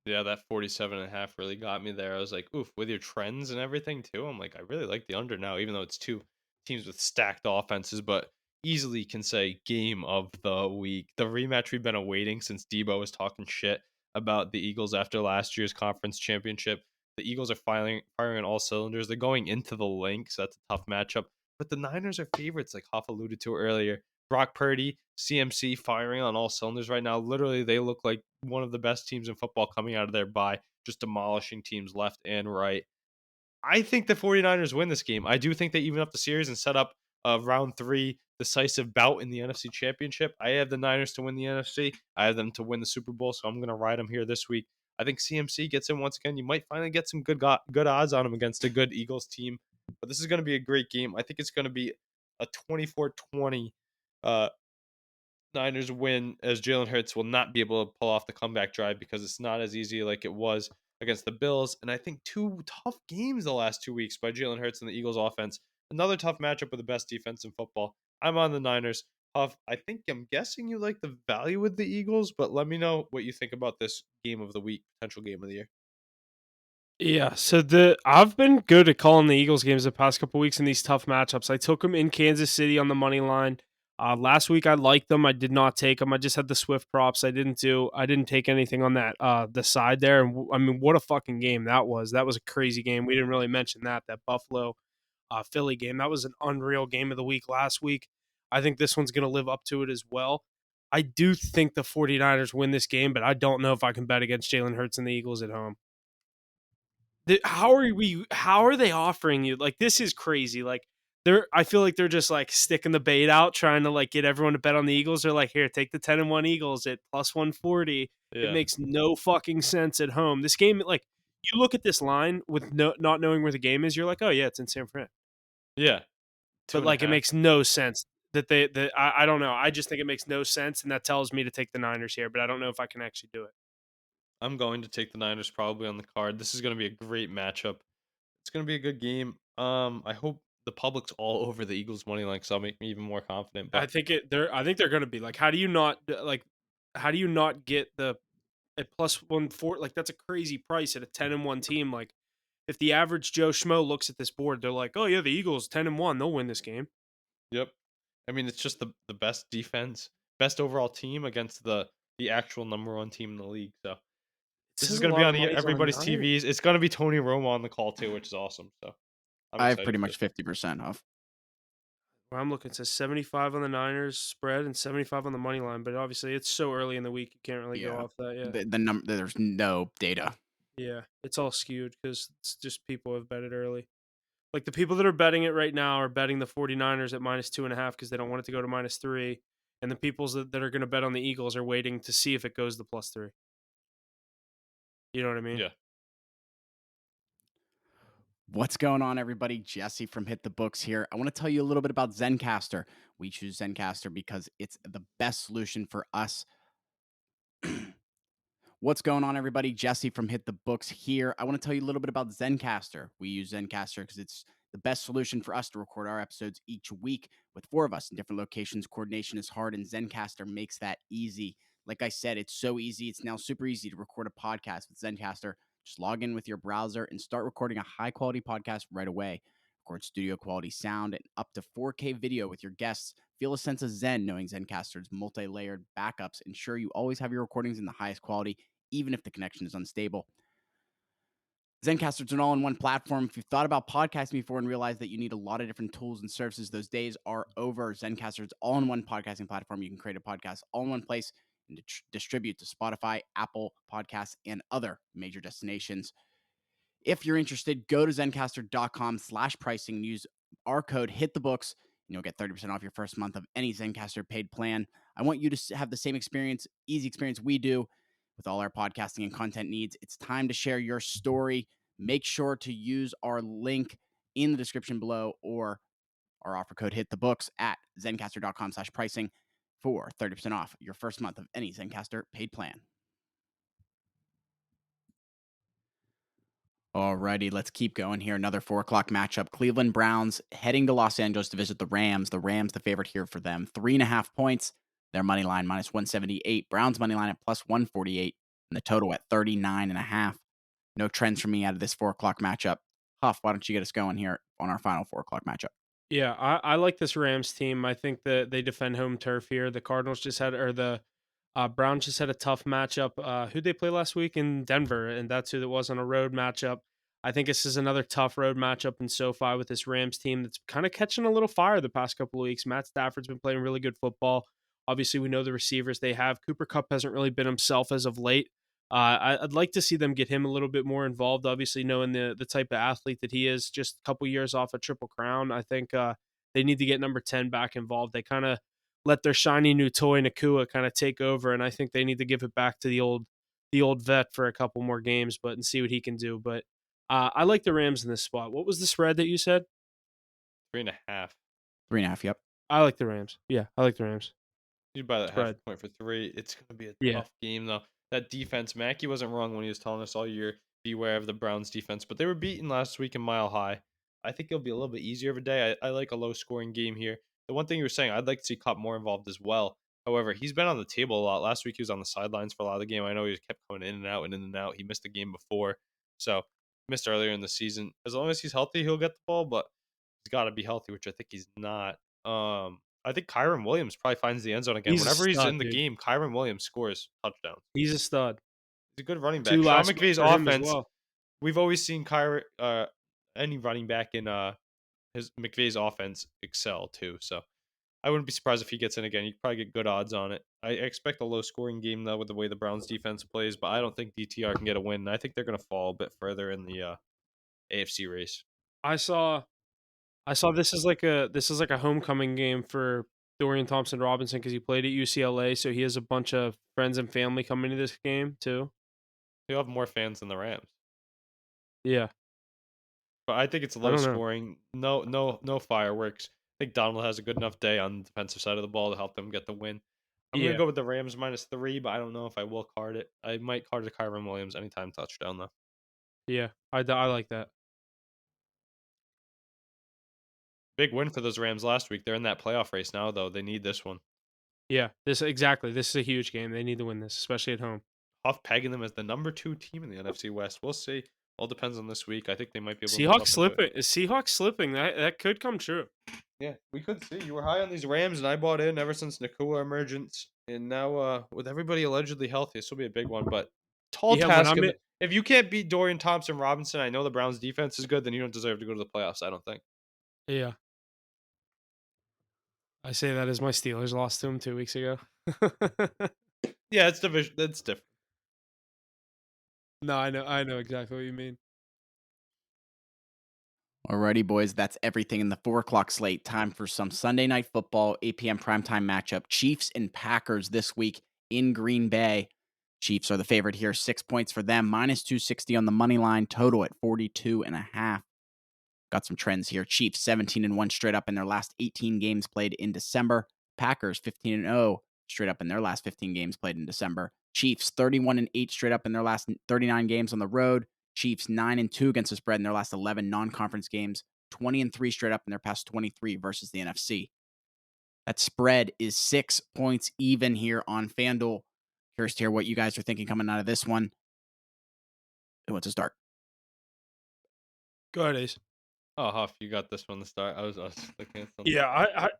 Yeah, that 47.5 really got me there. I was like, oof, with your trends and everything too. I'm like, I really like the under now, even though it's two teams with stacked offenses, but easily can say game of the week. The rematch we've been awaiting since Debo was talking shit about the Eagles after last year's conference championship. The Eagles are firing on all cylinders. They're going into the link, so that's a tough matchup. But the Niners are favorites, like Hoff alluded to earlier. Brock Purdy, CMC firing on all cylinders right now. Literally, they look like one of the best teams in football coming out of their bye, just demolishing teams left and right. I think the 49ers win this game. I do think they even up the series and set up a round 3 decisive bout in the NFC Championship. I have the Niners to win the NFC. I have them to win the Super Bowl, so I'm going to ride them here this week. I think CMC gets in once again. You might finally get some good odds on him against a good Eagles team. But this is going to be a great game. I think it's going to be a 24-20 uh, Niners win, as Jalen Hurts will not be able to pull off the comeback drive because it's not as easy like it was against the Bills. And I think 2 tough games the last 2 weeks by Jalen Hurts and the Eagles offense. Another tough matchup with the best defense in football. I'm on the Niners. Huff, I'm guessing you like the value with the Eagles, but let me know what you think about this game of the week, potential game of the year. Yeah, so I've been good at calling the Eagles games the past couple weeks in these tough matchups. I took them in Kansas City on the money line. Last week I liked them. I did not take them. I just had the Swift props. I didn't take anything on that the side there. And I mean, what a fucking game that was. That was a crazy game. We didn't really mention that Buffalo Philly game. That was an unreal game of the week last week. I think this one's going to live up to it as well. I do think the 49ers win this game, but I don't know if I can bet against Jalen Hurts and the Eagles at home. How are they offering you? Like, this is crazy. Like, I feel like they're just like sticking the bait out, trying to like get everyone to bet on the Eagles. They're like, here, take the 10-1 Eagles at plus 140. It Yeah. makes no fucking sense at home. This game, like, you look at this line with not knowing where the game is, you're like, oh yeah, it's in San Fran. Yeah. But like, it makes no sense that I don't know. I just think it makes no sense, and that tells me to take the Niners here. But I don't know if I can actually do it. I'm going to take the Niners probably on the card. This is going to be a great matchup. It's going to be a good game. I hope the public's all over the Eagles money line, so that'll make me even more confident. But I think they're going to be like, how do you not get the at plus 140? Like, that's a crazy price at a 10-1 team. Like, if the average Joe Schmo looks at this board, they're like, oh yeah, the Eagles 10-1, they'll win this game. yep, I mean it's just the best defense, best overall team against the actual number 1 team in the league. So It this says is a going to be lot of on money's on everybody's TVs. It's going to be Tony Romo on the call too, which is awesome. So I'm I have excited pretty for much this. 50% off. Where I'm looking, it says 75 on the Niners spread and 75 on the money line, but obviously it's so early in the week you can't really go off that yet. The number, there's no data. Yeah, it's all skewed because it's just people have bet it early. Like, the people that are betting it right now are betting the 49ers at -2.5 because they don't want it to go to -3. And the people that are going to bet on the Eagles are waiting to see if it goes to +3. You know what I mean? Yeah. What's going on, everybody? Jesse from Hit the Books here. I want to tell you a little bit about Zencastr. We choose Zencastr because it's the best solution for us. What's going on, everybody? Jesse from Hit the Books here. I want to tell you a little bit about Zencastr. We use Zencastr because it's the best solution for us to record our episodes each week with 4 of us in different locations. Coordination is hard, and Zencastr makes that easy. Like I said, it's so easy. It's now super easy to record a podcast with Zencastr. Just log in with your browser and start recording a high-quality podcast right away. Record studio-quality sound and up to 4K video with your guests. Feel a sense of zen knowing Zencastr's multi-layered backups ensure you always have your recordings in the highest quality, even if the connection is unstable. Zencastr is an all-in-one platform. If you've thought about podcasting before and realized that you need a lot of different tools and services, those days are over. Zencastr is all-in-one podcasting platform. You can create a podcast all in one place and distribute to Spotify, Apple Podcasts, and other major destinations. If you're interested, go to zencastr.com/pricing and use our code HITTHEBOOKS and you'll get 30% off your first month of any Zencastr paid plan. I want you to have the same experience, easy experience we do with all our podcasting and content needs. It's time to share your story. Make sure to use our link in the description below or our offer code hit the books at zencastr.com/pricing for 30% off your first month of any Zencastr paid plan. Alrighty, let's keep going here. Another 4 o'clock matchup. Cleveland Browns heading to Los Angeles to visit the Rams. The Rams, the favorite here for them. 3.5 points. Their money line -178. Browns money line at +148. And the total at 39.5. No trends for me out of this 4 o'clock matchup. Huff, why don't you get us going here on our final 4 o'clock matchup? Yeah, I like this Rams team. I think that they defend home turf here. The Cardinals just had, or the Browns just had a tough matchup. Who'd they play last week in Denver? And that's who that was on a road matchup. I think this is another tough road matchup in SoFi with this Rams team that's kind of catching a little fire the past couple of weeks. Matt Stafford's been playing really good football. Obviously, we know the receivers they have. Cooper Kupp hasn't really been himself as of late. I'd like to see them get him a little bit more involved. Obviously, knowing the type of athlete that he is, just a couple years off a Triple Crown, I think they need to get number 10 back involved. They kind of let their shiny new toy Nakua kind of take over, and I think they need to give it back to the old vet for a couple more games, but and see what he can do. But I like the Rams in this spot. What was the spread that you said? 3.5. 3.5, yep. I like the Rams. Yeah, I like the Rams. You buy that half Spread. a point for 3. It's going to be a Yeah. tough game, though. That defense, Mackey wasn't wrong when he was telling us all year, beware of the Browns defense. But they were beaten last week in Mile High. I think it'll be a little bit easier of a day. I like a low-scoring game here. The one thing you were saying, I'd like to see Kupp more involved as well. However, he's been on the table a lot. Last week, he was on the sidelines for a lot of the game. I know he kept going in and out and in and out. He missed the game before. So, missed earlier in the season. As long as he's healthy, he'll get the ball. But he's got to be healthy, which I think he's not. I think Kyron Williams probably finds the end zone again. He's a Whenever he's stud, in the dude. game, Kyron Williams scores touchdowns. He's a stud. He's a good running back. 2 Sean last McVay's for him as offense, well. we've always seen any running back in his McVay's offense excel too. So I wouldn't be surprised if he gets in again. You probably get good odds on it. I expect a low scoring game though with the way the Browns defense plays, but I don't think DTR can get a win. I think they're going to fall a bit further in the AFC race. I saw this is like a homecoming game for Dorian Thompson-Robinson because he played at UCLA, so he has a bunch of friends and family coming to this game too. He'll have more fans than the Rams. Yeah. But I think it's I low don't know. scoring. No fireworks. I think Donald has a good enough day on the defensive side of the ball to help them get the win. I'm Yeah. gonna go with the Rams -3, but I don't know if I will card it. I might card a Kyron Williams anytime touchdown though. Yeah. I like that. Big win for those Rams last week. They're in that playoff race now though. They need this one. Yeah. This is a huge game. They need to win this, especially at home. Huff pegging them as the number 2 team in the NFC West. We'll see. All depends on this week. I think they might be able to move up Seahawks into it. slipping. Is Seahawks slipping? That could come true. Yeah, we could see. You were high on these Rams, and I bought in ever since Nakua emergence. And now, with everybody allegedly healthy, this will be a big one. But tall Yeah, when task. I'm in- If you can't beat Dorian Thompson Robinson, I know the Browns defense is good. Then you don't deserve to go to the playoffs. I don't think. Yeah. I say that as my Steelers lost to him 2 weeks ago. Yeah, it's division. That's different. No, I know exactly what you mean. Alrighty, boys, that's everything in the 4 o'clock slate. Time for some Sunday night football, 8 p.m. primetime matchup. Chiefs and Packers this week in Green Bay. Chiefs are the favorite here. 6 points for them, -260 on the money line, total at 42.5. Got some trends here. Chiefs 17-1 straight up in their last 18 games played in December. Packers 15-0 straight up in their last 15 games played in December. Chiefs 31-8 straight up in their last 39 games on the road. Chiefs 9-2 against the spread in their last 11 non-conference games. 20-3 straight up in their past 23 versus the NFC. That spread is 6 points even here on FanDuel. Curious to hear what you guys are thinking coming out of this one. Who wants to start? Go ahead, Ace. Oh, Huff, you got this one to start. I was looking at something. Yeah, I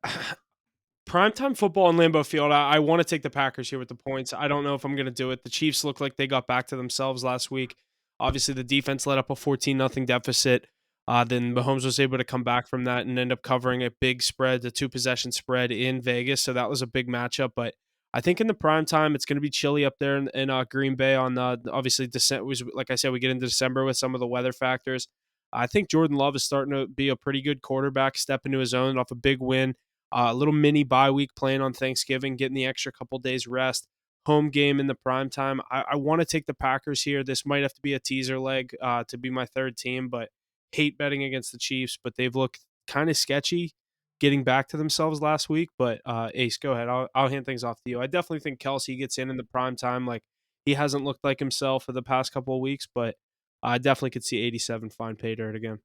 primetime football in Lambeau Field. I want to take the Packers here with the points. I don't know if I'm going to do it. The Chiefs look like they got back to themselves last week. Obviously, the defense let up a 14-0 deficit. Then Mahomes was able to come back from that and end up covering a big spread, the 2-possession spread in Vegas. So that was a big matchup. But I think in the prime time, it's going to be chilly up there in Green Bay. On obviously, December was, like I said, we get into December with some of the weather factors. I think Jordan Love is starting to be a pretty good quarterback, step into his own off a big win. A little mini bye week playing on Thanksgiving, getting the extra couple days rest. Home game in the prime time. I want to take the Packers here. This might have to be a teaser leg to be my third team, but hate betting against the Chiefs. But they've looked kind of sketchy getting back to themselves last week. But Ace, go ahead. I'll hand things off to you. I definitely think Kelsey gets in the prime time. Like he hasn't looked like himself for the past couple of weeks, but I definitely could see 87 find pay dirt again.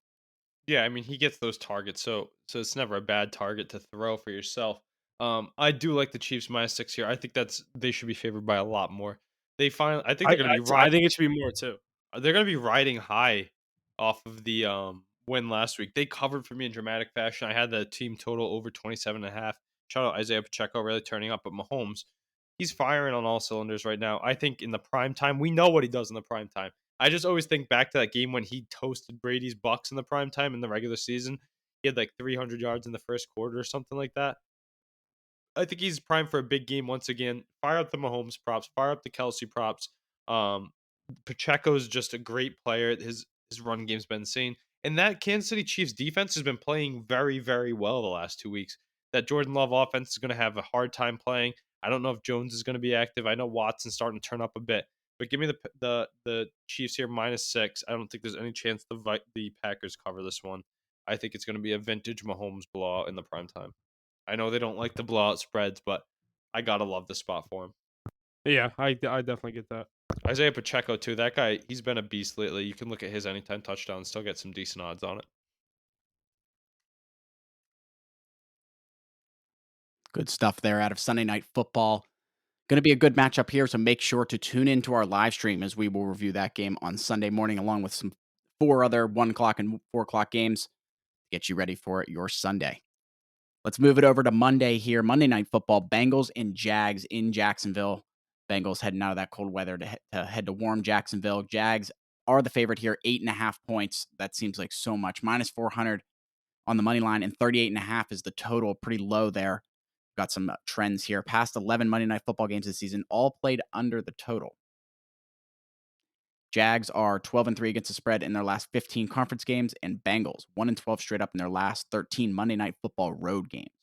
Yeah, I mean, he gets those targets, so it's never a bad target to throw for yourself. I do like the Chiefs -6 here. I think they should be favored by a lot more. I think they're going to be I think it should be more too. they're going to be riding high off of the win last week. They covered for me in dramatic fashion. I had the team total over 27.5. Shout out Isaiah Pacheco really turning up, but Mahomes, he's firing on all cylinders right now. I think in the prime time, we know what he does in the prime time. I just always think back to that game when he toasted Brady's Bucks in the prime time in the regular season. He had like 300 yards in the first quarter or something like that. I think he's primed for a big game once again. Fire up the Mahomes props, fire up the Kelsey props. Um, Pacheco's just a great player. His run game's been insane. And that Kansas City Chiefs defense has been playing very, very well the last 2 weeks. That Jordan Love offense is going to have a hard time playing. I don't know if Jones is going to be active. I know Watson's starting to turn up a bit. But give me the Chiefs here -6. I don't think there's any chance the Packers cover this one. I think it's going to be a vintage Mahomes blowout in the prime time. I know they don't like the blowout spreads, but I gotta love the spot for him. Yeah, I definitely get that. Isaiah Pacheco too. That guy, he's been a beast lately. You can look at his anytime touchdown and still get some decent odds on it. Good stuff there out of Sunday Night Football. Going to be a good matchup here, so make sure to tune into our live stream as we will review that game on Sunday morning, along with some 4 other 1 o'clock and 4 o'clock games to get you ready for your Sunday. Let's move it over to Monday here. Monday Night Football, Bengals and Jags in Jacksonville. Bengals heading out of that cold weather to head to warm Jacksonville. Jags are the favorite here, 8.5 points. That seems like so much. -400 on the money line, and 38.5 is the total. Pretty low there. Got some trends here. Past 11 Monday Night Football games this season, all played under the total. Jags are 12-3 against the spread in their last 15 conference games, and Bengals 1-12 straight up in their last 13 Monday Night Football road games.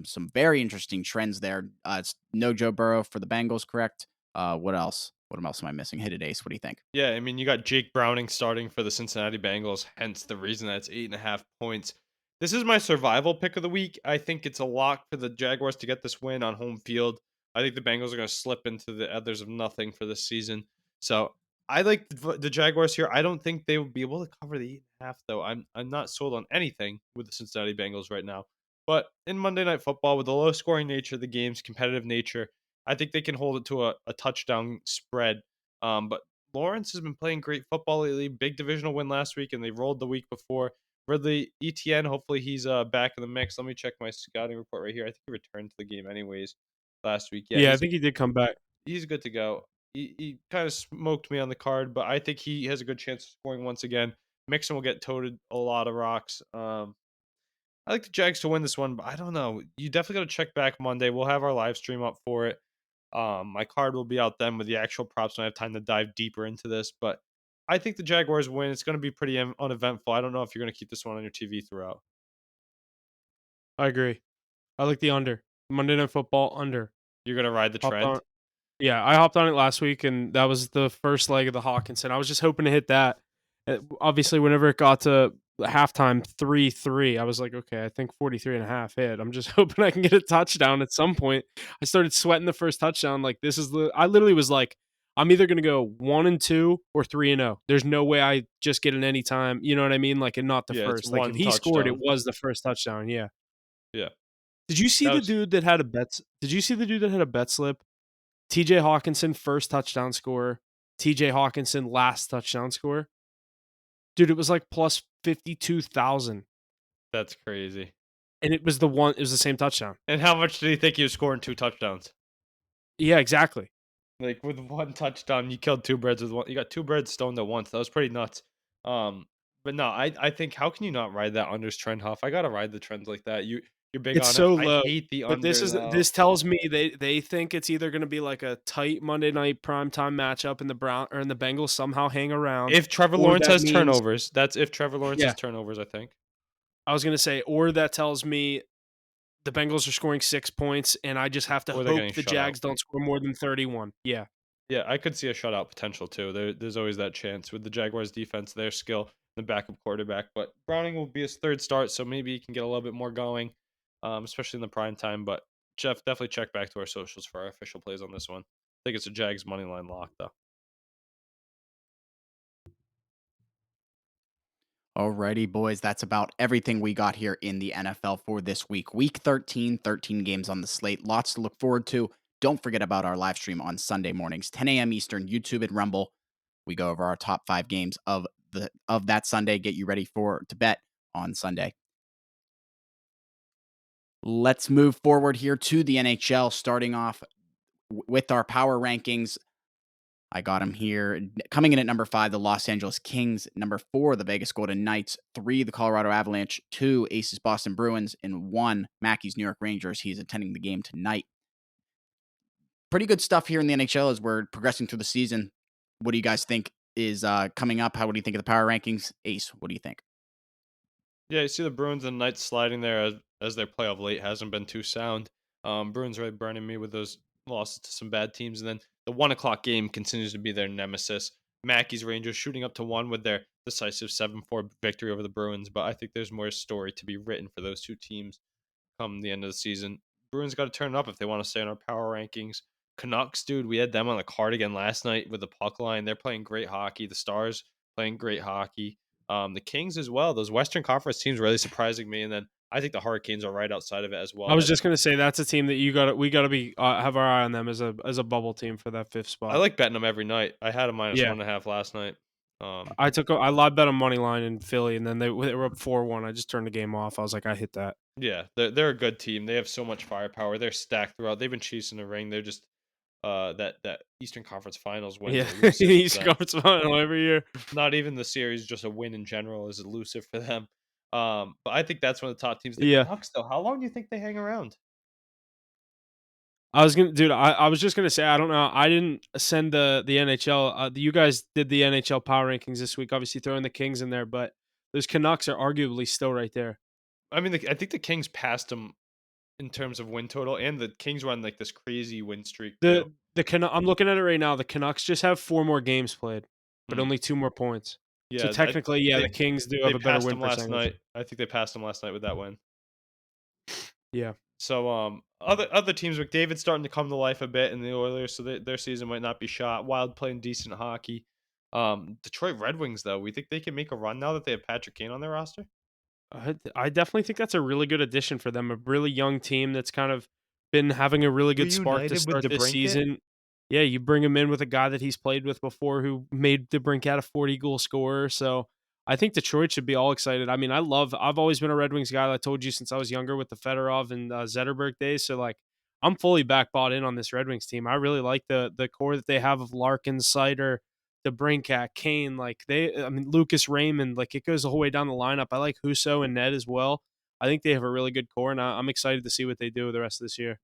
Some very interesting trends there. It's no Joe Burrow for the Bengals, correct? What else? What else am I missing? Hit it, Ace. What do you think? Yeah, I mean, you got Jake Browning starting for the Cincinnati Bengals, hence the reason that's 8.5 points. This is my survival pick of the week. I think it's a lock for the Jaguars to get this win on home field. I think the Bengals are going to slip into the others of nothing for this season. So I like the Jaguars here. I don't think they will be able to cover the 8.5, though. I'm not sold on anything with the Cincinnati Bengals right now. But in Monday Night Football, with the low scoring nature of the game's competitive nature, I think they can hold it to a touchdown spread. But Lawrence has been playing great football lately. Big divisional win last week, and they rolled the week before. Ridley Etienne, hopefully he's back in the mix. Let me check my scouting report right here. I think he returned to the game anyways last week. Yeah, Yeah, I think he did come back. he's good to go. He kind of smoked me on the card, but I think he has a good chance of scoring once again. Mixon will get toted a lot of rocks. I like the Jags to win this one, but I don't know. You definitely got to check back Monday. We'll have our live stream up for it. My card will be out then with the actual props when I have time to dive deeper into this. But I think the Jaguars win. It's going to be pretty uneventful. I don't know if you're going to keep this one on your TV throughout. I agree. I like the under. Monday Night Football under. You're going to ride the Hopped trend. on. Yeah, I hopped on it last week, and that was the first leg of the Hawkinson. I was just hoping to hit that. Obviously, whenever it got to halftime 3-3, I was like, okay, I think 43.5 hit. I'm just hoping I can get a touchdown at some point. I started sweating the first touchdown. Like, I literally was like, I'm either going to go 1-2 or 3-0. There's no way I just get an anytime. You know what I mean? Like, and not the Yeah, it's first. Like, if one he scored, it touchdown. was the first touchdown. Yeah. Yeah. Did you see That the was- dude that had a bet? Did you see the dude that had a bet slip? TJ Hawkinson, first touchdown scorer. TJ Hawkinson, last touchdown scorer. Dude, it was like plus 52,000. That's crazy. And it was the same touchdown. And how much did he think he was scoring 2 touchdowns? Yeah, exactly. Like with 1 touchdown, you killed 2 birds with one. You got 2 birds stoned at once. That was pretty nuts. But no, I think how can you not ride that unders trend, Huff? I gotta ride the trends like that. You're big It's on it. so I low, hate the but under though. this tells me they think it's either gonna be like a tight Monday night primetime matchup and the Bengals somehow hang around, If Trevor or Lawrence that has means turnovers, that's if Trevor Lawrence yeah, has turnovers, I think. I was gonna say, or that tells me the Bengals are scoring 6 points, and I just have to Or they're getting hope the shut out. Jags don't score more than 31. Yeah. Yeah, I could see a shutout potential too. There's always that chance with the Jaguars defense, their skill, the backup quarterback. But Browning will be his third start, so maybe he can get a little bit more going, especially in the prime time. But Jeff, definitely check back to our socials for our official plays on this one. I think it's a Jags money line lock though. Alrighty, boys, that's about everything we got here in the NFL for this week. Week 13, 13 games on the slate. Lots to look forward to. Don't forget about our live stream on Sunday mornings, 10 a.m. Eastern, YouTube and Rumble. We go over our top 5 games of that Sunday. Get you ready to bet on Sunday. Let's move forward here to the NHL, starting off with our power rankings. I got them here. Coming in at number 5, the Los Angeles Kings. Number 4, the Vegas Golden Knights. 3, the Colorado Avalanche. 2, Aces Boston Bruins. And 1, Mackey's New York Rangers. He's attending the game tonight. Pretty good stuff here in the NHL as we're progressing through the season. What do you guys think is coming up? What do you think of the power rankings? Ace, what do you think? Yeah, you see the Bruins and Knights sliding there as their play of late hasn't been too sound. Bruins really burning me with those losses to some bad teams, and then the 1 o'clock game continues to be their nemesis. Mackey's Rangers shooting up to 1 with their decisive 7-4 victory over the Bruins, but I think there's more story to be written for those two teams come the end of the season. Bruins got to turn it up if they want to stay in our power rankings. Canucks, dude, we had them on the card again last night with the puck line. They're playing great hockey. The Stars playing great hockey. The Kings as well. Those Western Conference teams really surprising me. And then I think the Hurricanes are right outside of it as I well. was just gonna say that's a team that we gotta be have our eye on them as a bubble team for that 5th I spot. like betting them every night. I had a minus Yeah. 1.5 last night. I live bet on money line in Philly, and then they were up 4-1. I just turned the game off. I was like, I hit that. Yeah, they're a good team. They have so much firepower. They're stacked throughout. They've been chasing the ring. They're just that Eastern Conference Finals win Yeah, is elusive for he's them. Conference final every year. Not even the series, just a win in general is elusive for them. But I think that's one of the top teams. The Yeah. Canucks, though, how long do you think they hang around? I was gonna, dude. I was just gonna say I don't know. I didn't send the NHL. You guys did the NHL power rankings this week. Obviously throwing the Kings in there, but those Canucks are arguably still right there. I mean, I think the Kings passed them in terms of win total, and the Kings run like this crazy win streak too. I'm looking at it right now. The Canucks just have 4 more games played, but Hmm. only 2 more points. So Yeah, technically, yeah, the they Kings do they have a better passed win them last percentage. night. I think they passed them last night with that win. Yeah. So other teams, McDavid's starting to come to life a bit in the Oilers, so their season might not be shot. Wild playing decent hockey. Detroit Red Wings though, we think they can make a run now that they have Patrick Kane on their roster. I definitely think that's a really good addition for them. A really young team that's kind of been having a really good spark to Reunited with start this DeBrincat. season. Yeah, you bring him in with a guy that he's played with before who made DeBrincat a 40-goal scorer. So I think Detroit should be all excited. I mean, I've always been a Red Wings guy. I told you since I was younger with the Fedorov and Zetterberg days. So like, I'm fully back bought in on this Red Wings team. I really like the core that they have of Larkin, Sider, DeBrincat, Kane, I mean, Lucas Raymond, like it goes the whole way down the lineup. I like Husso and Ned as well. I think they have a really good core, and I'm excited to see what they do the rest of this year.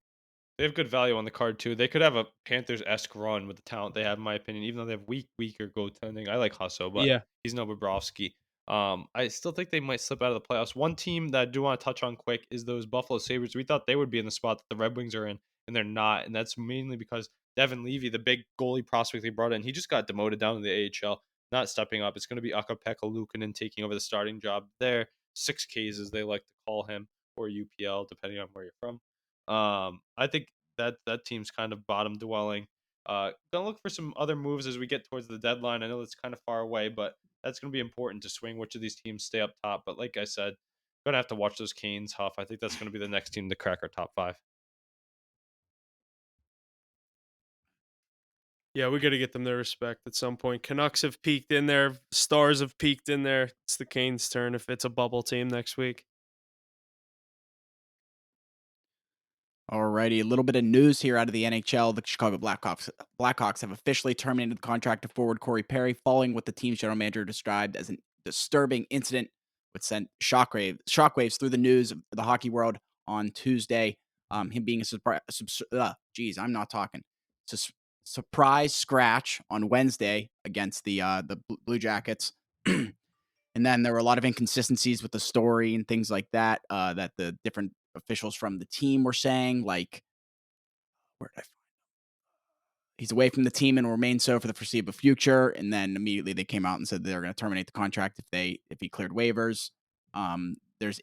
They have good value on the card too. They could have a Panthers-esque run with the talent they have, in my opinion. Even though they have weaker goaltending, I like Husso, but Yeah. he's no Bobrovsky. I still think they might slip out of the playoffs. One team that I do want to touch on quick is those Buffalo Sabres. We thought they would be in the spot that the Red Wings are in, and they're not. And that's mainly because Devin Levy, the big goalie prospect they brought in, he just got demoted down to the AHL, not stepping up. It's going to be Akapeka Luukkonen taking over the starting job there. 6Ks, as they like to call him, or UPL, depending on where you're from. I think that team's kind of bottom dwelling. Gonna look for some other moves as we get towards the deadline. I know it's kind of far away, but that's gonna be important to swing which of these teams stay up top. But like I said, gonna have to watch those Canes huff. I think that's gonna be the next team to crack our top 5. Yeah, we got to get them their respect at some point. Canucks have peaked in there. Stars have peaked in there. It's the Canes' turn if it's a bubble team next week. Alrighty, a little bit of news here out of the NHL. The Chicago Blackhawks have officially terminated the contract of forward Corey Perry, following what the team's general manager described as a disturbing incident, which sent shockwaves through the news of the hockey world. on Tuesday. Him being a surprise. I'm not talking. Surprise scratch on Wednesday against the Blue Jackets. And then there were a lot of inconsistencies with the story and things like that that the different officials from the team were saying. Like, where did I find? He's away from the team and will remain so for the foreseeable future. And then immediately they came out and said they were going to terminate the contract if he cleared waivers. There's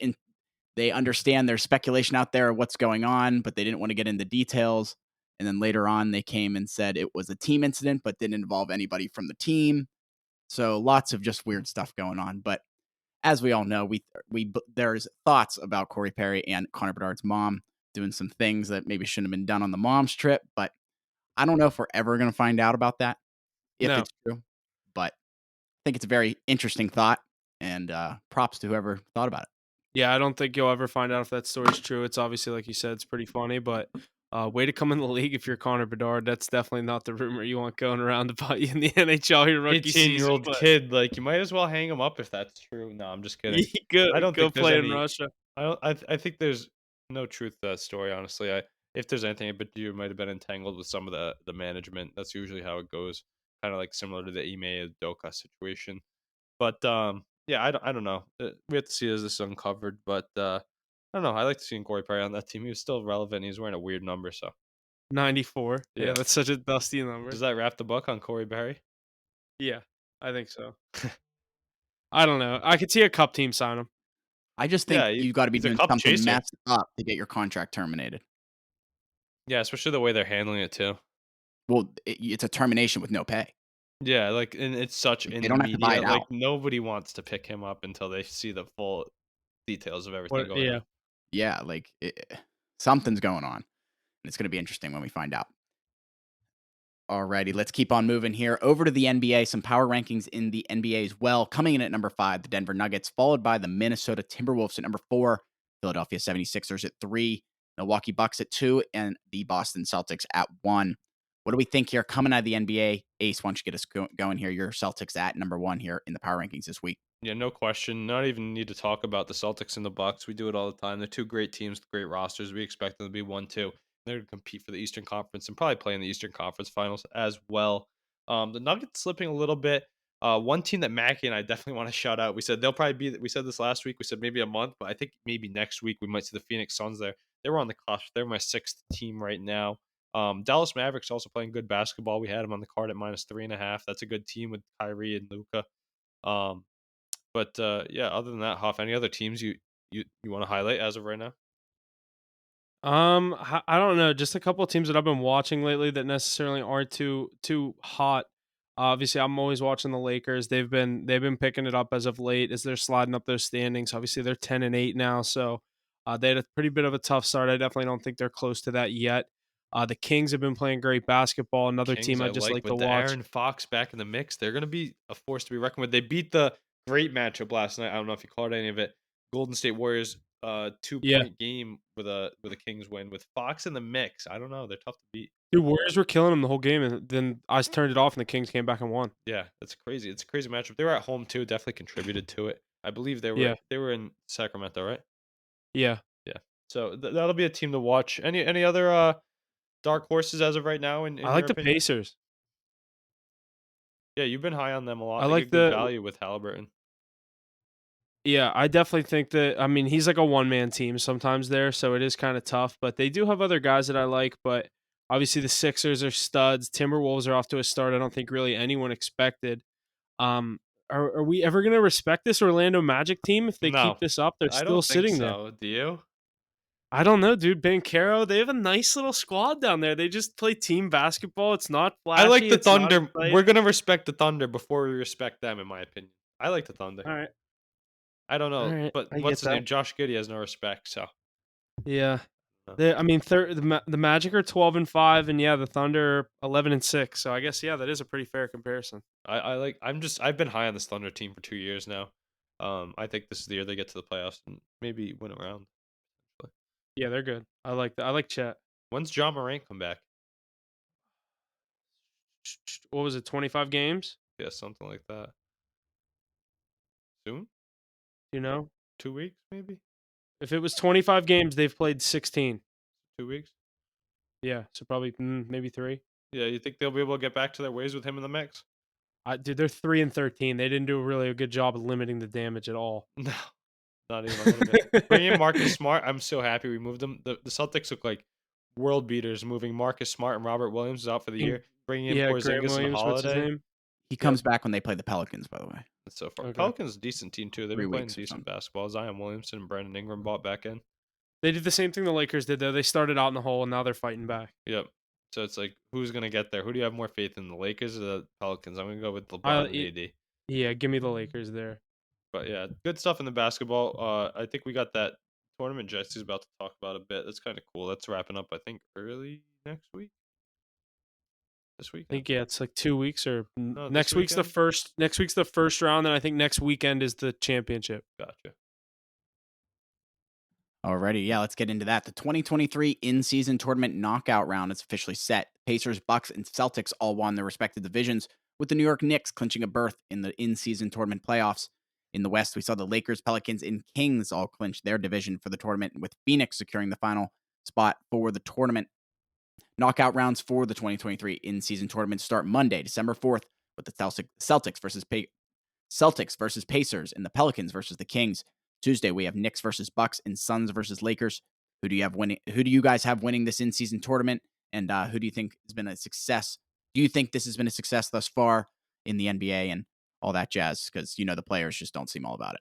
they understand there's speculation out there of what's going on, but they didn't want to get into details. And then later on, they came and said it was a team incident, but didn't involve anybody from the team. So lots of just weird stuff going on. But as we all know, there's thoughts about Corey Perry and Connor Bedard's mom doing some things that maybe shouldn't have been done on the mom's trip. But I don't know if we're ever going to find out about that, if No. it's true. But I think it's a very interesting thought, and props to whoever thought about it. Yeah, I don't think you'll ever find out if that story's true. It's obviously, like you said, it's pretty funny, but way to come in the league if you're Connor Bedard. That's definitely not the rumor you want going around about you in the NHL your rookie season. 18-year-old But kid, like, you might as well hang him up if that's true. No, I'm just kidding. go I don't go think there's play in any Russia. I don't I think there's no truth to that story, honestly. If there's anything, but you might have been entangled with some of the management. That's usually how it goes. Kind of like similar to the Ime Udoka situation. But yeah, I don't know. We have to see as this is uncovered, but I don't know. I like to see Corey Perry on that team. He was still relevant. He's wearing a weird number, so 94. Yeah, yeah. that's such a dusty number. Does that wrap the book on Corey Perry? Yeah, I think so. I don't know. I could see a cup team sign him. I just think Yeah, you've got to be he's a doing cup something chaser. messed up to get your contract terminated. Yeah, especially the way they're handling it too. Well, it's a termination with no pay. Yeah, like, and it's such Like, in they the don't have to buy media. it Like, out. nobody wants to pick him up until they see the full details of everything What? going Yeah. on. Yeah, like something's going on. And it's going to be interesting when we find out. Alrighty, let's keep on moving here. Over to the NBA, some power rankings in the NBA as well. Coming in at number 5, the Denver Nuggets, followed by the Minnesota Timberwolves at number 4, Philadelphia 76ers at 3, Milwaukee Bucks at 2, and the Boston Celtics at 1. What do we think here coming out of the NBA? Ace, why don't you get us going here? Your Celtics at number 1 here in the power rankings this week. Yeah, no question. Not even need to talk about the Celtics and the Bucks. We do it all the time. They're two great teams, great rosters. We expect them to be 1-2. They're going to compete for the Eastern Conference and probably play in the Eastern Conference Finals as well. The Nuggets slipping a little bit. One team that Mackie and I definitely want to shout out. We said they'll probably be. We said this last week. We said maybe a month, but I think maybe next week we might see the Phoenix Suns there. They were on the cusp. They're my 6th team right now. Dallas Mavericks also playing good basketball. We had them on the card at -3.5. That's a good team with Kyrie and Luka. But yeah, other than that, Hoff, any other teams you want to highlight as of right now? I don't know. Just a couple of teams that I've been watching lately that necessarily aren't too hot. Obviously, I'm always watching the Lakers. They've been picking it up as of late as they're sliding up those standings. Obviously, they're 10-8 now, so they had a pretty bit of a tough start. I definitely don't think they're close to that yet. The Kings have been playing great basketball. Another Kings, team I I just like like to with the watch. Aaron Fox back in the mix. They're going to be a force to be reckoned with. They beat the great matchup last night. I don't know if you caught any of it. Golden State Warriors, Yeah, 2-point game with a Kings win with Fox in the mix. I don't know. They're tough to beat. dude, Warriors were killing them the whole game, and then I turned it off, and the Kings came back and won. Yeah, that's crazy. It's a crazy matchup. They were at home too. Definitely contributed to it. I believe they were Yeah, they were in Sacramento, right? yeah. Yeah. So that'll be a team to watch. Any other dark horses as of right now I in your like the opinion? Pacers. Yeah, you've been high on them a lot. I They like get good the value with Halliburton. Yeah, I definitely think that. I mean, he's like a one man team sometimes there, so it is kind of tough. But they do have other guys that I like. But obviously, the Sixers are studs. Timberwolves are off to a start I don't think really anyone expected. Um, are we ever going to respect this Orlando Magic team if they No, keep this up? They're I still don't think sitting there. so. Do you? I don't know, dude. Bankero, they have a nice little squad down there. They just play team basketball. It's not I like flashy. the It's not Thunder. We're exciting. gonna respect the Thunder before we respect them, in my opinion. I like the Thunder. All right, I don't all know, right. but I what's get his that. name? Josh Giddey has no respect. So Yeah. uh, I mean, the Magic are 12-5, and yeah, the Thunder are 11-6. So I guess yeah, that is a pretty fair comparison. I like. I've been high on this Thunder team for 2 years now. I think this is the year they get to the playoffs and maybe win around. Yeah, they're good. I like that. I like Chet. When's John Morant come back? What was it? 25 games? Yeah, something like that. Soon? You know? 2 weeks, maybe. If it was 25 games, they've played 16. 2 weeks. Yeah, so probably maybe 3. Yeah, you think they'll be able to get back to their ways with him in the mix? Dude, they're 3-13. They didn't do really a good job of limiting the damage at all. No, not even a little bit. Bring in Marcus Smart. I'm so happy we moved him. The Celtics look like world beaters moving Marcus Smart and Robert Williams is out for the And year. Bringing in yeah, Grant Porzingis and Williams, what's his Holiday. name? He Yep. comes back when they play the Pelicans, by the way. That's so far. Okay. Pelicans decent team too. They've 3 been playing weeks or decent something. basketball. Zion Williamson and Brandon Ingram bought back in. They did the same thing the Lakers did, though. They started out in the hole, and now they're fighting back. Yep. So it's like, who's gonna get there? Who do you have more faith in, the Lakers or the Pelicans? I'm gonna go with LeBron and AD. Yeah, give me the Lakers there. But yeah, good stuff in the basketball. I think we got that tournament Jesse's about to talk about a bit. That's kind of cool. That's wrapping up, I think, early next week. This I weekend. think yeah, it's like 2 weeks or No, this next week's the weekend? first. Next week's the first round, and I think next weekend is the championship. Gotcha. Alrighty, yeah, let's get into that. The 2023 in-season tournament knockout round is officially set. Pacers, Bucks, and Celtics all won their respective divisions, with the New York Knicks clinching a berth in the in-season tournament playoffs. In the West, we saw the Lakers, Pelicans, and Kings all clinch their division for the tournament, with Phoenix securing the final spot for the tournament. Knockout rounds for the 2023 in-season tournament start Monday, December 4th, with the Celtics versus Pacers and the Pelicans versus the Kings. Tuesday, we have Knicks versus Bucks and Suns versus Lakers. Who do you have winning? Who do you guys have winning this in-season tournament? And who do you think has been a success? Do you think this has been a success thus far in the NBA and all that jazz? Because the players just don't seem all about it.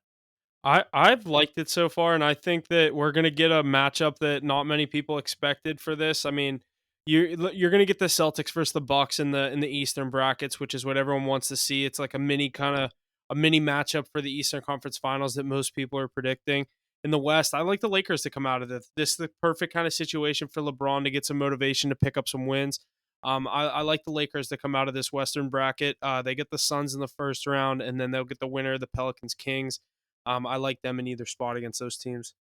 I've liked it so far, and I think that we're gonna get a matchup that not many people expected for this. I mean, you're gonna get the Celtics versus the Bucks in the Eastern brackets, which is what everyone wants to see. It's like a mini matchup for the Eastern Conference Finals that most people are predicting. In the West, I like the Lakers to come out of this. This is the perfect kind of situation for LeBron to get some motivation to pick up some wins. I like the Lakers to come out of this Western bracket. They get the Suns in the first round, and then they'll get the winner, the Pelicans Kings. I like them in either spot against those teams,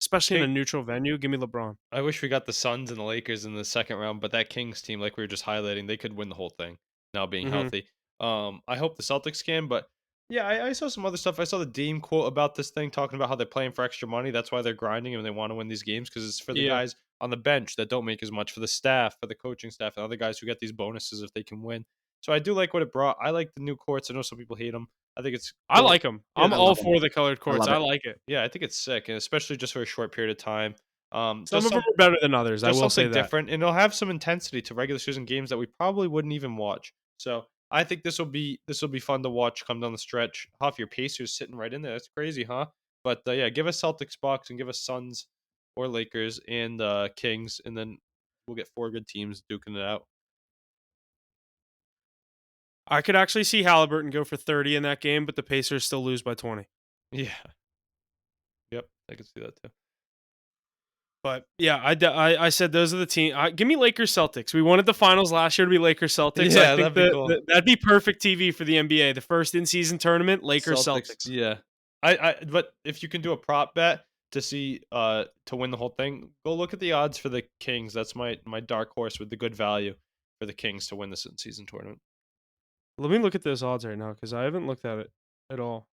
especially in a neutral venue. Give me LeBron. I wish we got the Suns and the Lakers in the second round, but that Kings team, like we were just highlighting, they could win the whole thing now being healthy. I hope the Celtics can, but yeah, I saw some other stuff. I saw the Dame quote about this thing talking about how they're playing for extra money. That's why they're grinding and they want to win these games because it's for the guys on the bench that don't make as much, for the staff, for the coaching staff, and other guys who get these bonuses if they can win. So I do like what it brought. I like the new courts. I know some people hate them. I think it's I cool. like them. Yeah, I'm I all love 'em. for the colored courts. love I it. like it. Yeah, I think it's sick, and especially just for a short period of time. Some Just of them are better than others. I just will say something that. different, and it'll have some intensity to regular season games that we probably wouldn't even watch. So I think this will be fun to watch come down the stretch. Half your Pacers sitting right in there. That's crazy, huh? But yeah, give us Celtics, Bucks, and give us Suns or Lakers and Kings, and then we'll get 4 good teams duking it out. I could actually see Halliburton go for 30 in that game, but the Pacers still lose by 20. Yeah. Yep, I can see that too. But yeah, I said those are the team. Give me Lakers Celtics. We wanted the finals last year to be Lakers Celtics. Yeah, I think that'd be cool. that'd be perfect TV for the NBA. The first in season tournament, Lakers Celtics. Yeah. But if you can do a prop bet to see to win the whole thing, go look at the odds for the Kings. That's my dark horse with the good value for the Kings to win this in-season tournament. Let me look at those odds right now because I haven't looked at it at all.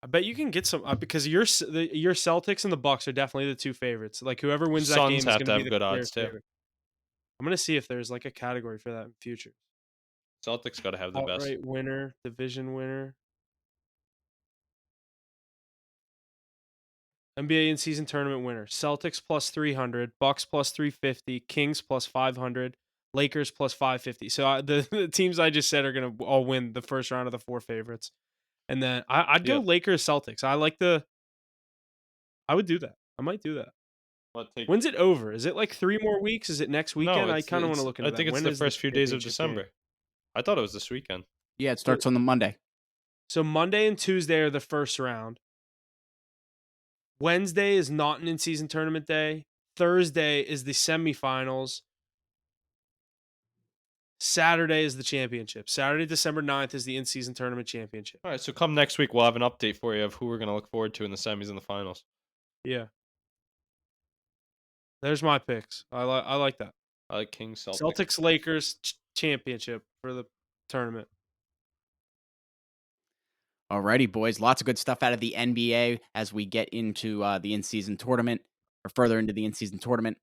I bet you can get some because your Celtics and the Bucks are definitely the two favorites. Like whoever wins that game Suns is have going to to have be the good clear odds too. favorite. I'm going to see if there's like a category for that in future. Celtics got to have the best. Outright winner, division winner. NBA in-season tournament winner. Celtics plus 300, Bucks plus 350, Kings plus 500, Lakers plus 550. So the teams I just said are going to all win the first round of the 4 favorites. And then I'd go Yep. Lakers Celtics. I would do that. I might do that. Take When's it over? Is it like 3 more weeks? Is it next weekend? No, I kind of want to look into I think that. it's When the is first few days of championship game? December. I thought it was this weekend. Yeah, it starts on the Monday. So Monday and Tuesday are the first round. Wednesday is not an in-season tournament day. Thursday is the semifinals. Saturday is the championship. Saturday, December 9th is the in-season tournament championship. All right, so come next week, we'll have an update for you of who we're going to look forward to in the semis and the finals. Yeah. There's my picks. I like that. I like Kings, Celtics. Celtics, Lakers championship for the tournament. Alrighty, boys. Lots of good stuff out of the NBA as we get into the in-season tournament or further into the in-season tournament.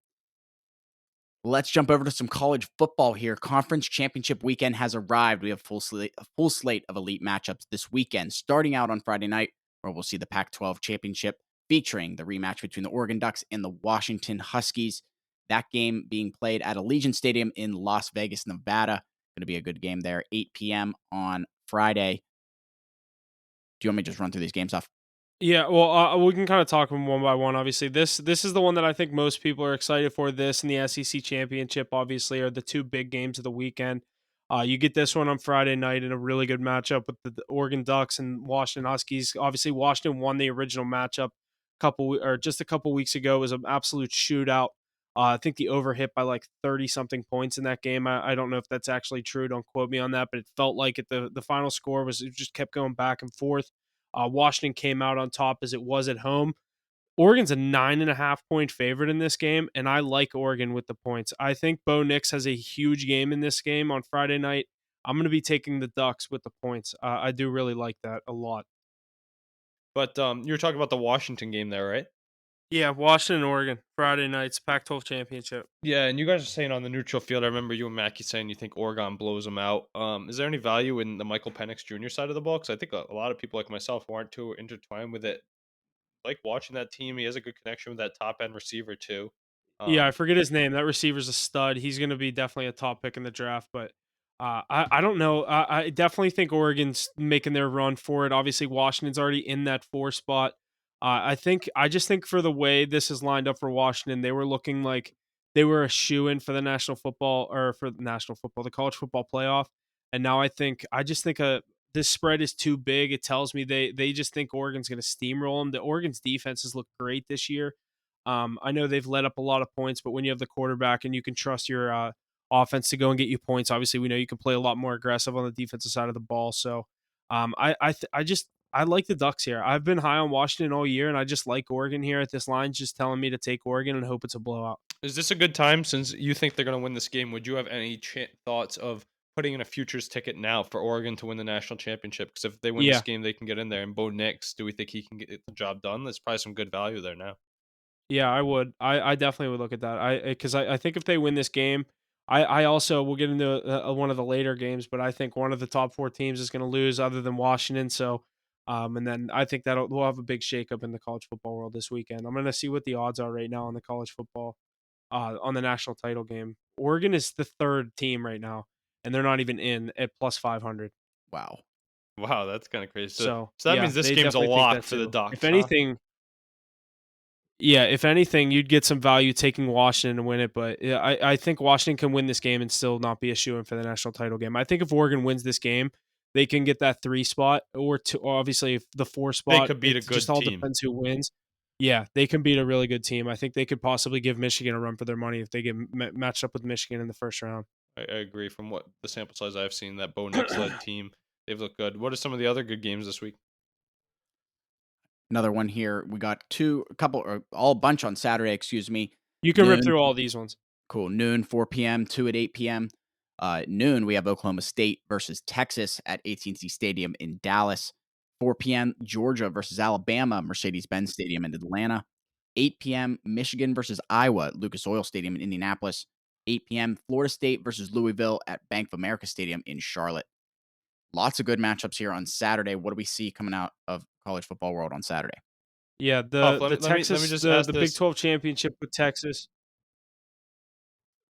Let's jump over to some college football here. Conference championship weekend has arrived. We have a full slate of elite matchups this weekend, starting out on Friday night, where we'll see the Pac-12 championship featuring the rematch between the Oregon Ducks and the Washington Huskies. That game being played at Allegiant Stadium in Las Vegas, Nevada. Going to be a good game there. 8 p.m. on Friday. Do you want me to just run through these games off? Yeah, well, we can kind of talk them one by one. Obviously, this is the one that I think most people are excited for. This and the SEC championship, obviously, are the two big games of the weekend. You get this one on Friday night in a really good matchup with the Oregon Ducks and Washington Huskies. Obviously, Washington won the original matchup just a couple weeks ago. It was an absolute shootout. I think the over hit by like 30 something points in that game. I don't know if that's actually true. Don't quote me on that, but it felt like the final score was, it just kept going back and forth. Washington came out on top as it was at home. Oregon's a 9.5 point favorite in this game, and I like Oregon with the points. I think Bo Nix has a huge game in this game on Friday night. I'm going to be taking the Ducks with the points. I do really like that a lot. But you were talking about the Washington game there, right? Yeah, Washington, Oregon, Friday nights, Pac-12 championship. Yeah, and you guys are saying on the neutral field. I remember you and Mackie saying you think Oregon blows them out. Is there any value in the Michael Penix Jr. side of the ball? Because I think a lot of people like myself who aren't too intertwined with it like watching that team. He has a good connection with that top end receiver too. Yeah, I Um, forget his name. That receiver's a stud. He's going to be definitely a top pick in the draft, but I don't know. I definitely think Oregon's making their run for it. Obviously, Washington's already in that 4 spot. I just think for the way this is lined up for Washington, they were looking like they were a shoe in for the the college football playoff. And now I just think this spread is too big. It tells me they just think Oregon's going to steamroll them. The Oregon's defenses look great this year. I know they've let up a lot of points, but when you have the quarterback and you can trust your offense to go and get you points, obviously we know you can play a lot more aggressive on the defensive side of the ball. So I like the Ducks here. I've been high on Washington all year, and I just like Oregon here at this line, just telling me to take Oregon and hope it's a blowout. is this a good time since you think they're going to win this game? Would you have any thoughts of putting in a futures ticket now for Oregon to win the national championship? Because if they win this Yeah, game, they can get in there. And Bo Nix, do we think he can get the job done? There's probably some good value there now. yeah, I would. I definitely would look at that. I think if they win this game, I also will get into one of the later games, but I think one of the top four teams is going to lose, other than Washington. So, and then I think that we'll have a big shakeup in the college football world this weekend. I'm going to see what the odds are right now on the college football, on the national title game. Oregon is the third team right now, and they're not even in at plus 500. Wow. Wow, that's kind of crazy. So that Yeah, means this they game's a definitely think lock that for the too. Ducks, huh? If anything, you'd get some value taking Washington to win it. But yeah, I think Washington can win this game and still not be a shoo-in for the national title game. I think if Oregon wins this game, they can get that 3 spot or two. Obviously, if the 4 spot, They could beat a it just good all team. depends who wins. Yeah, they can beat a really good team. I think they could possibly give Michigan a run for their money if they get matched up with Michigan in the first round. I agree. From what the sample size I've seen, that Bo Nix led team, they've looked good. What are some of the other good games this week? Another one here. We got a couple, or all bunch on Saturday, excuse me. You can rip Noon. through all these ones. Cool. Noon, 4 p.m., 2 at 8 p.m. Noon, we have Oklahoma State versus Texas at AT&T Stadium in Dallas. 4 p.m., Georgia versus Alabama, Mercedes-Benz Stadium in Atlanta. 8 p.m., Michigan versus Iowa, Lucas Oil Stadium in Indianapolis. 8 p.m., Florida State versus Louisville at Bank of America Stadium in Charlotte. Lots of good matchups here on Saturday. What do we see coming out of college football world on Saturday? Yeah, Puff, the let me Texas just ask the Big this. 12 championship with Texas.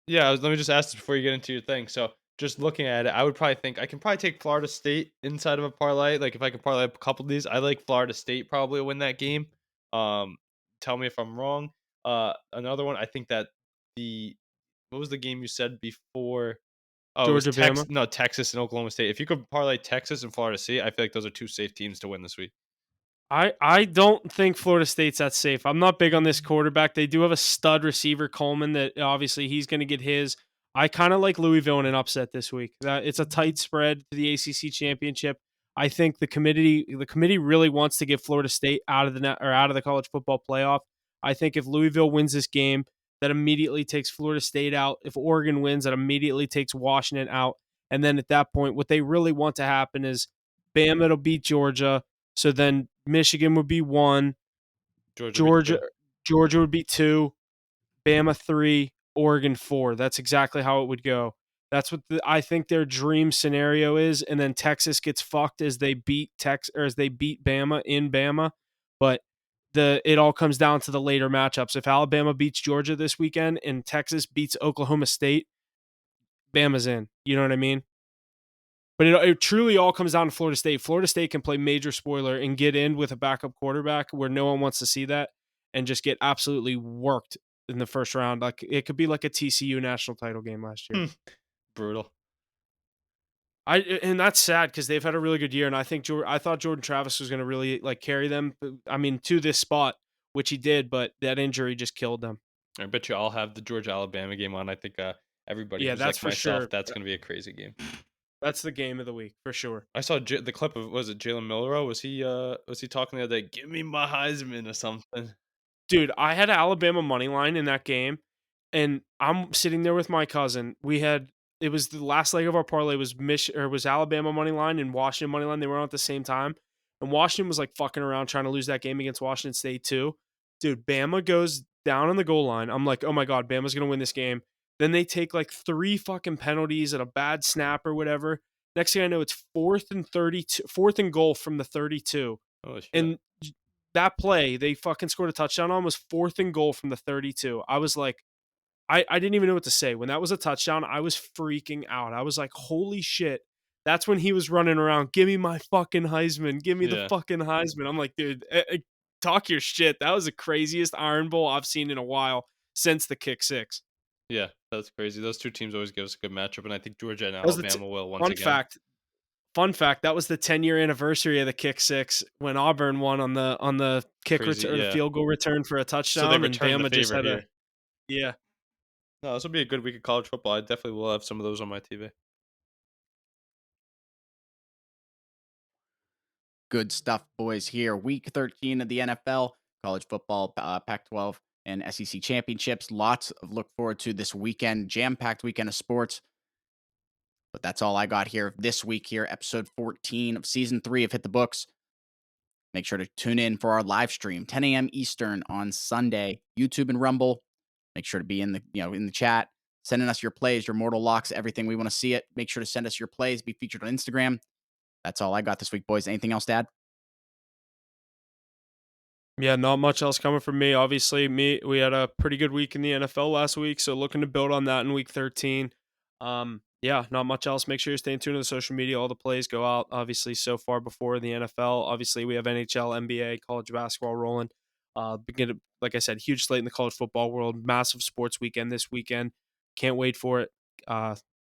Yeah, let me just ask this before you get into your thing. So, just looking at it, I would probably think I can probably take Florida State inside of a parlay. Like if I could parlay a couple of these, I like Florida State probably to win that game. Um, tell me if I'm wrong. Another one, I think that the what was the game you said before? Oh, it was Georgia Bama. Texas and Oklahoma State. If you could parlay Texas and Florida State, I feel like those are two safe teams to win this week. I don't think Florida State's that safe. I'm not big on this quarterback. They do have a stud receiver, Coleman, that obviously he's going to get his. I kind of like Louisville in an upset this week. It's a tight spread to the ACC championship. I think the committee really wants to get Florida State out of the net or out of the college football playoff. I think if Louisville wins this game, that immediately takes Florida State out. If Oregon wins, that immediately takes Washington out. And then at that point, what they really want to happen is Bama will beat Georgia. So then Michigan would be 1. Georgia beat Georgia 2. Georgia would be 2. Bama 3. Oregon 4. That's exactly how it would go. That's what I think their dream scenario is. And then Texas gets fucked as they beat as they beat Bama in Bama. But it all comes down to the later matchups. If Alabama beats Georgia this weekend and Texas beats Oklahoma State, Bama's in. You know what I mean? But it truly all comes down to Florida State. Florida State can play major spoiler and get in with a backup quarterback where no one wants to see that and just get absolutely worked in the first round. Like it could be like a TCU national title game last year. Brutal. And that's sad because they've had a really good year, and I thought Jordan Travis was going to really like carry them. I mean, to this spot, which he did, but that injury just killed them. I bet you I'll have the Georgia Alabama game on. I think everybody Yeah, who's that's like for myself, sure. that's going to be a crazy game. That's the game of the week for sure. I saw the clip of, was it Jalen Milroe? Was he talking the other day? Give me my Heisman or something. Dude, I had Alabama money line in that game, and I'm sitting there with my cousin. It was the last leg of our parlay was Alabama money line and Washington money line. They were on at the same time, and Washington was like fucking around trying to lose that game against Washington State too. Dude, Bama goes down on the goal line. I'm like, oh my god, Bama's gonna win this game. Then they take like 3 fucking penalties and a bad snap or whatever. Next thing I know, it's 4th and 32, 4th and goal from the 32, Oh shit. and that play they fucking scored a touchdown on was 4th and goal from the 32. I was like, I didn't even know what to say. When that was a touchdown, I was freaking out. I was like, holy shit. That's when he was running around. Give me my fucking Heisman. Give me the Yeah. fucking Heisman. I'm like, dude, talk your shit. That was the craziest Iron Bowl I've seen in a while since the kick 6. Yeah, that's crazy. Those two teams always give us a good matchup, and I think Georgia and That was Alabama will once fun again. Fun fact, that was the 10-year anniversary of the kick 6 when Auburn won on the kick Crazy, return, yeah. field goal return for a touchdown. So they and returned the Bama just favor had here. yeah. No, this will be a good week of college football. I definitely will have some of those on my TV. Good stuff, boys, here. Week 13 of the NFL, college football, Pac-12, and SEC championships. Lots of look forward to this weekend, jam-packed weekend of sports. But that's all I got here this week here, episode 14 of season 3 of Hit the Books. Make sure to tune in for our live stream, 10 a.m. Eastern on Sunday, YouTube and Rumble. Make sure to be in the chat, sending us your plays, your mortal locks, everything. We want to see it. Make sure to send us your plays, be featured on Instagram. That's all I got this week, boys. Anything else to add? Yeah, not much else coming from me. Obviously, we had a pretty good week in the NFL last week, so looking to build on that in week 13. Yeah, not much else. Make sure you're staying tuned to the social media. All the plays go out, obviously, so far before the NFL. Obviously, we have NHL, NBA, college basketball rolling. Like I said, huge slate in the college football world. Massive sports weekend this weekend. Can't wait for it.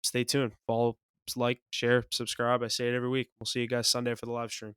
Stay tuned. Follow, like, share, subscribe. I say it every week. We'll see you guys Sunday for the live stream.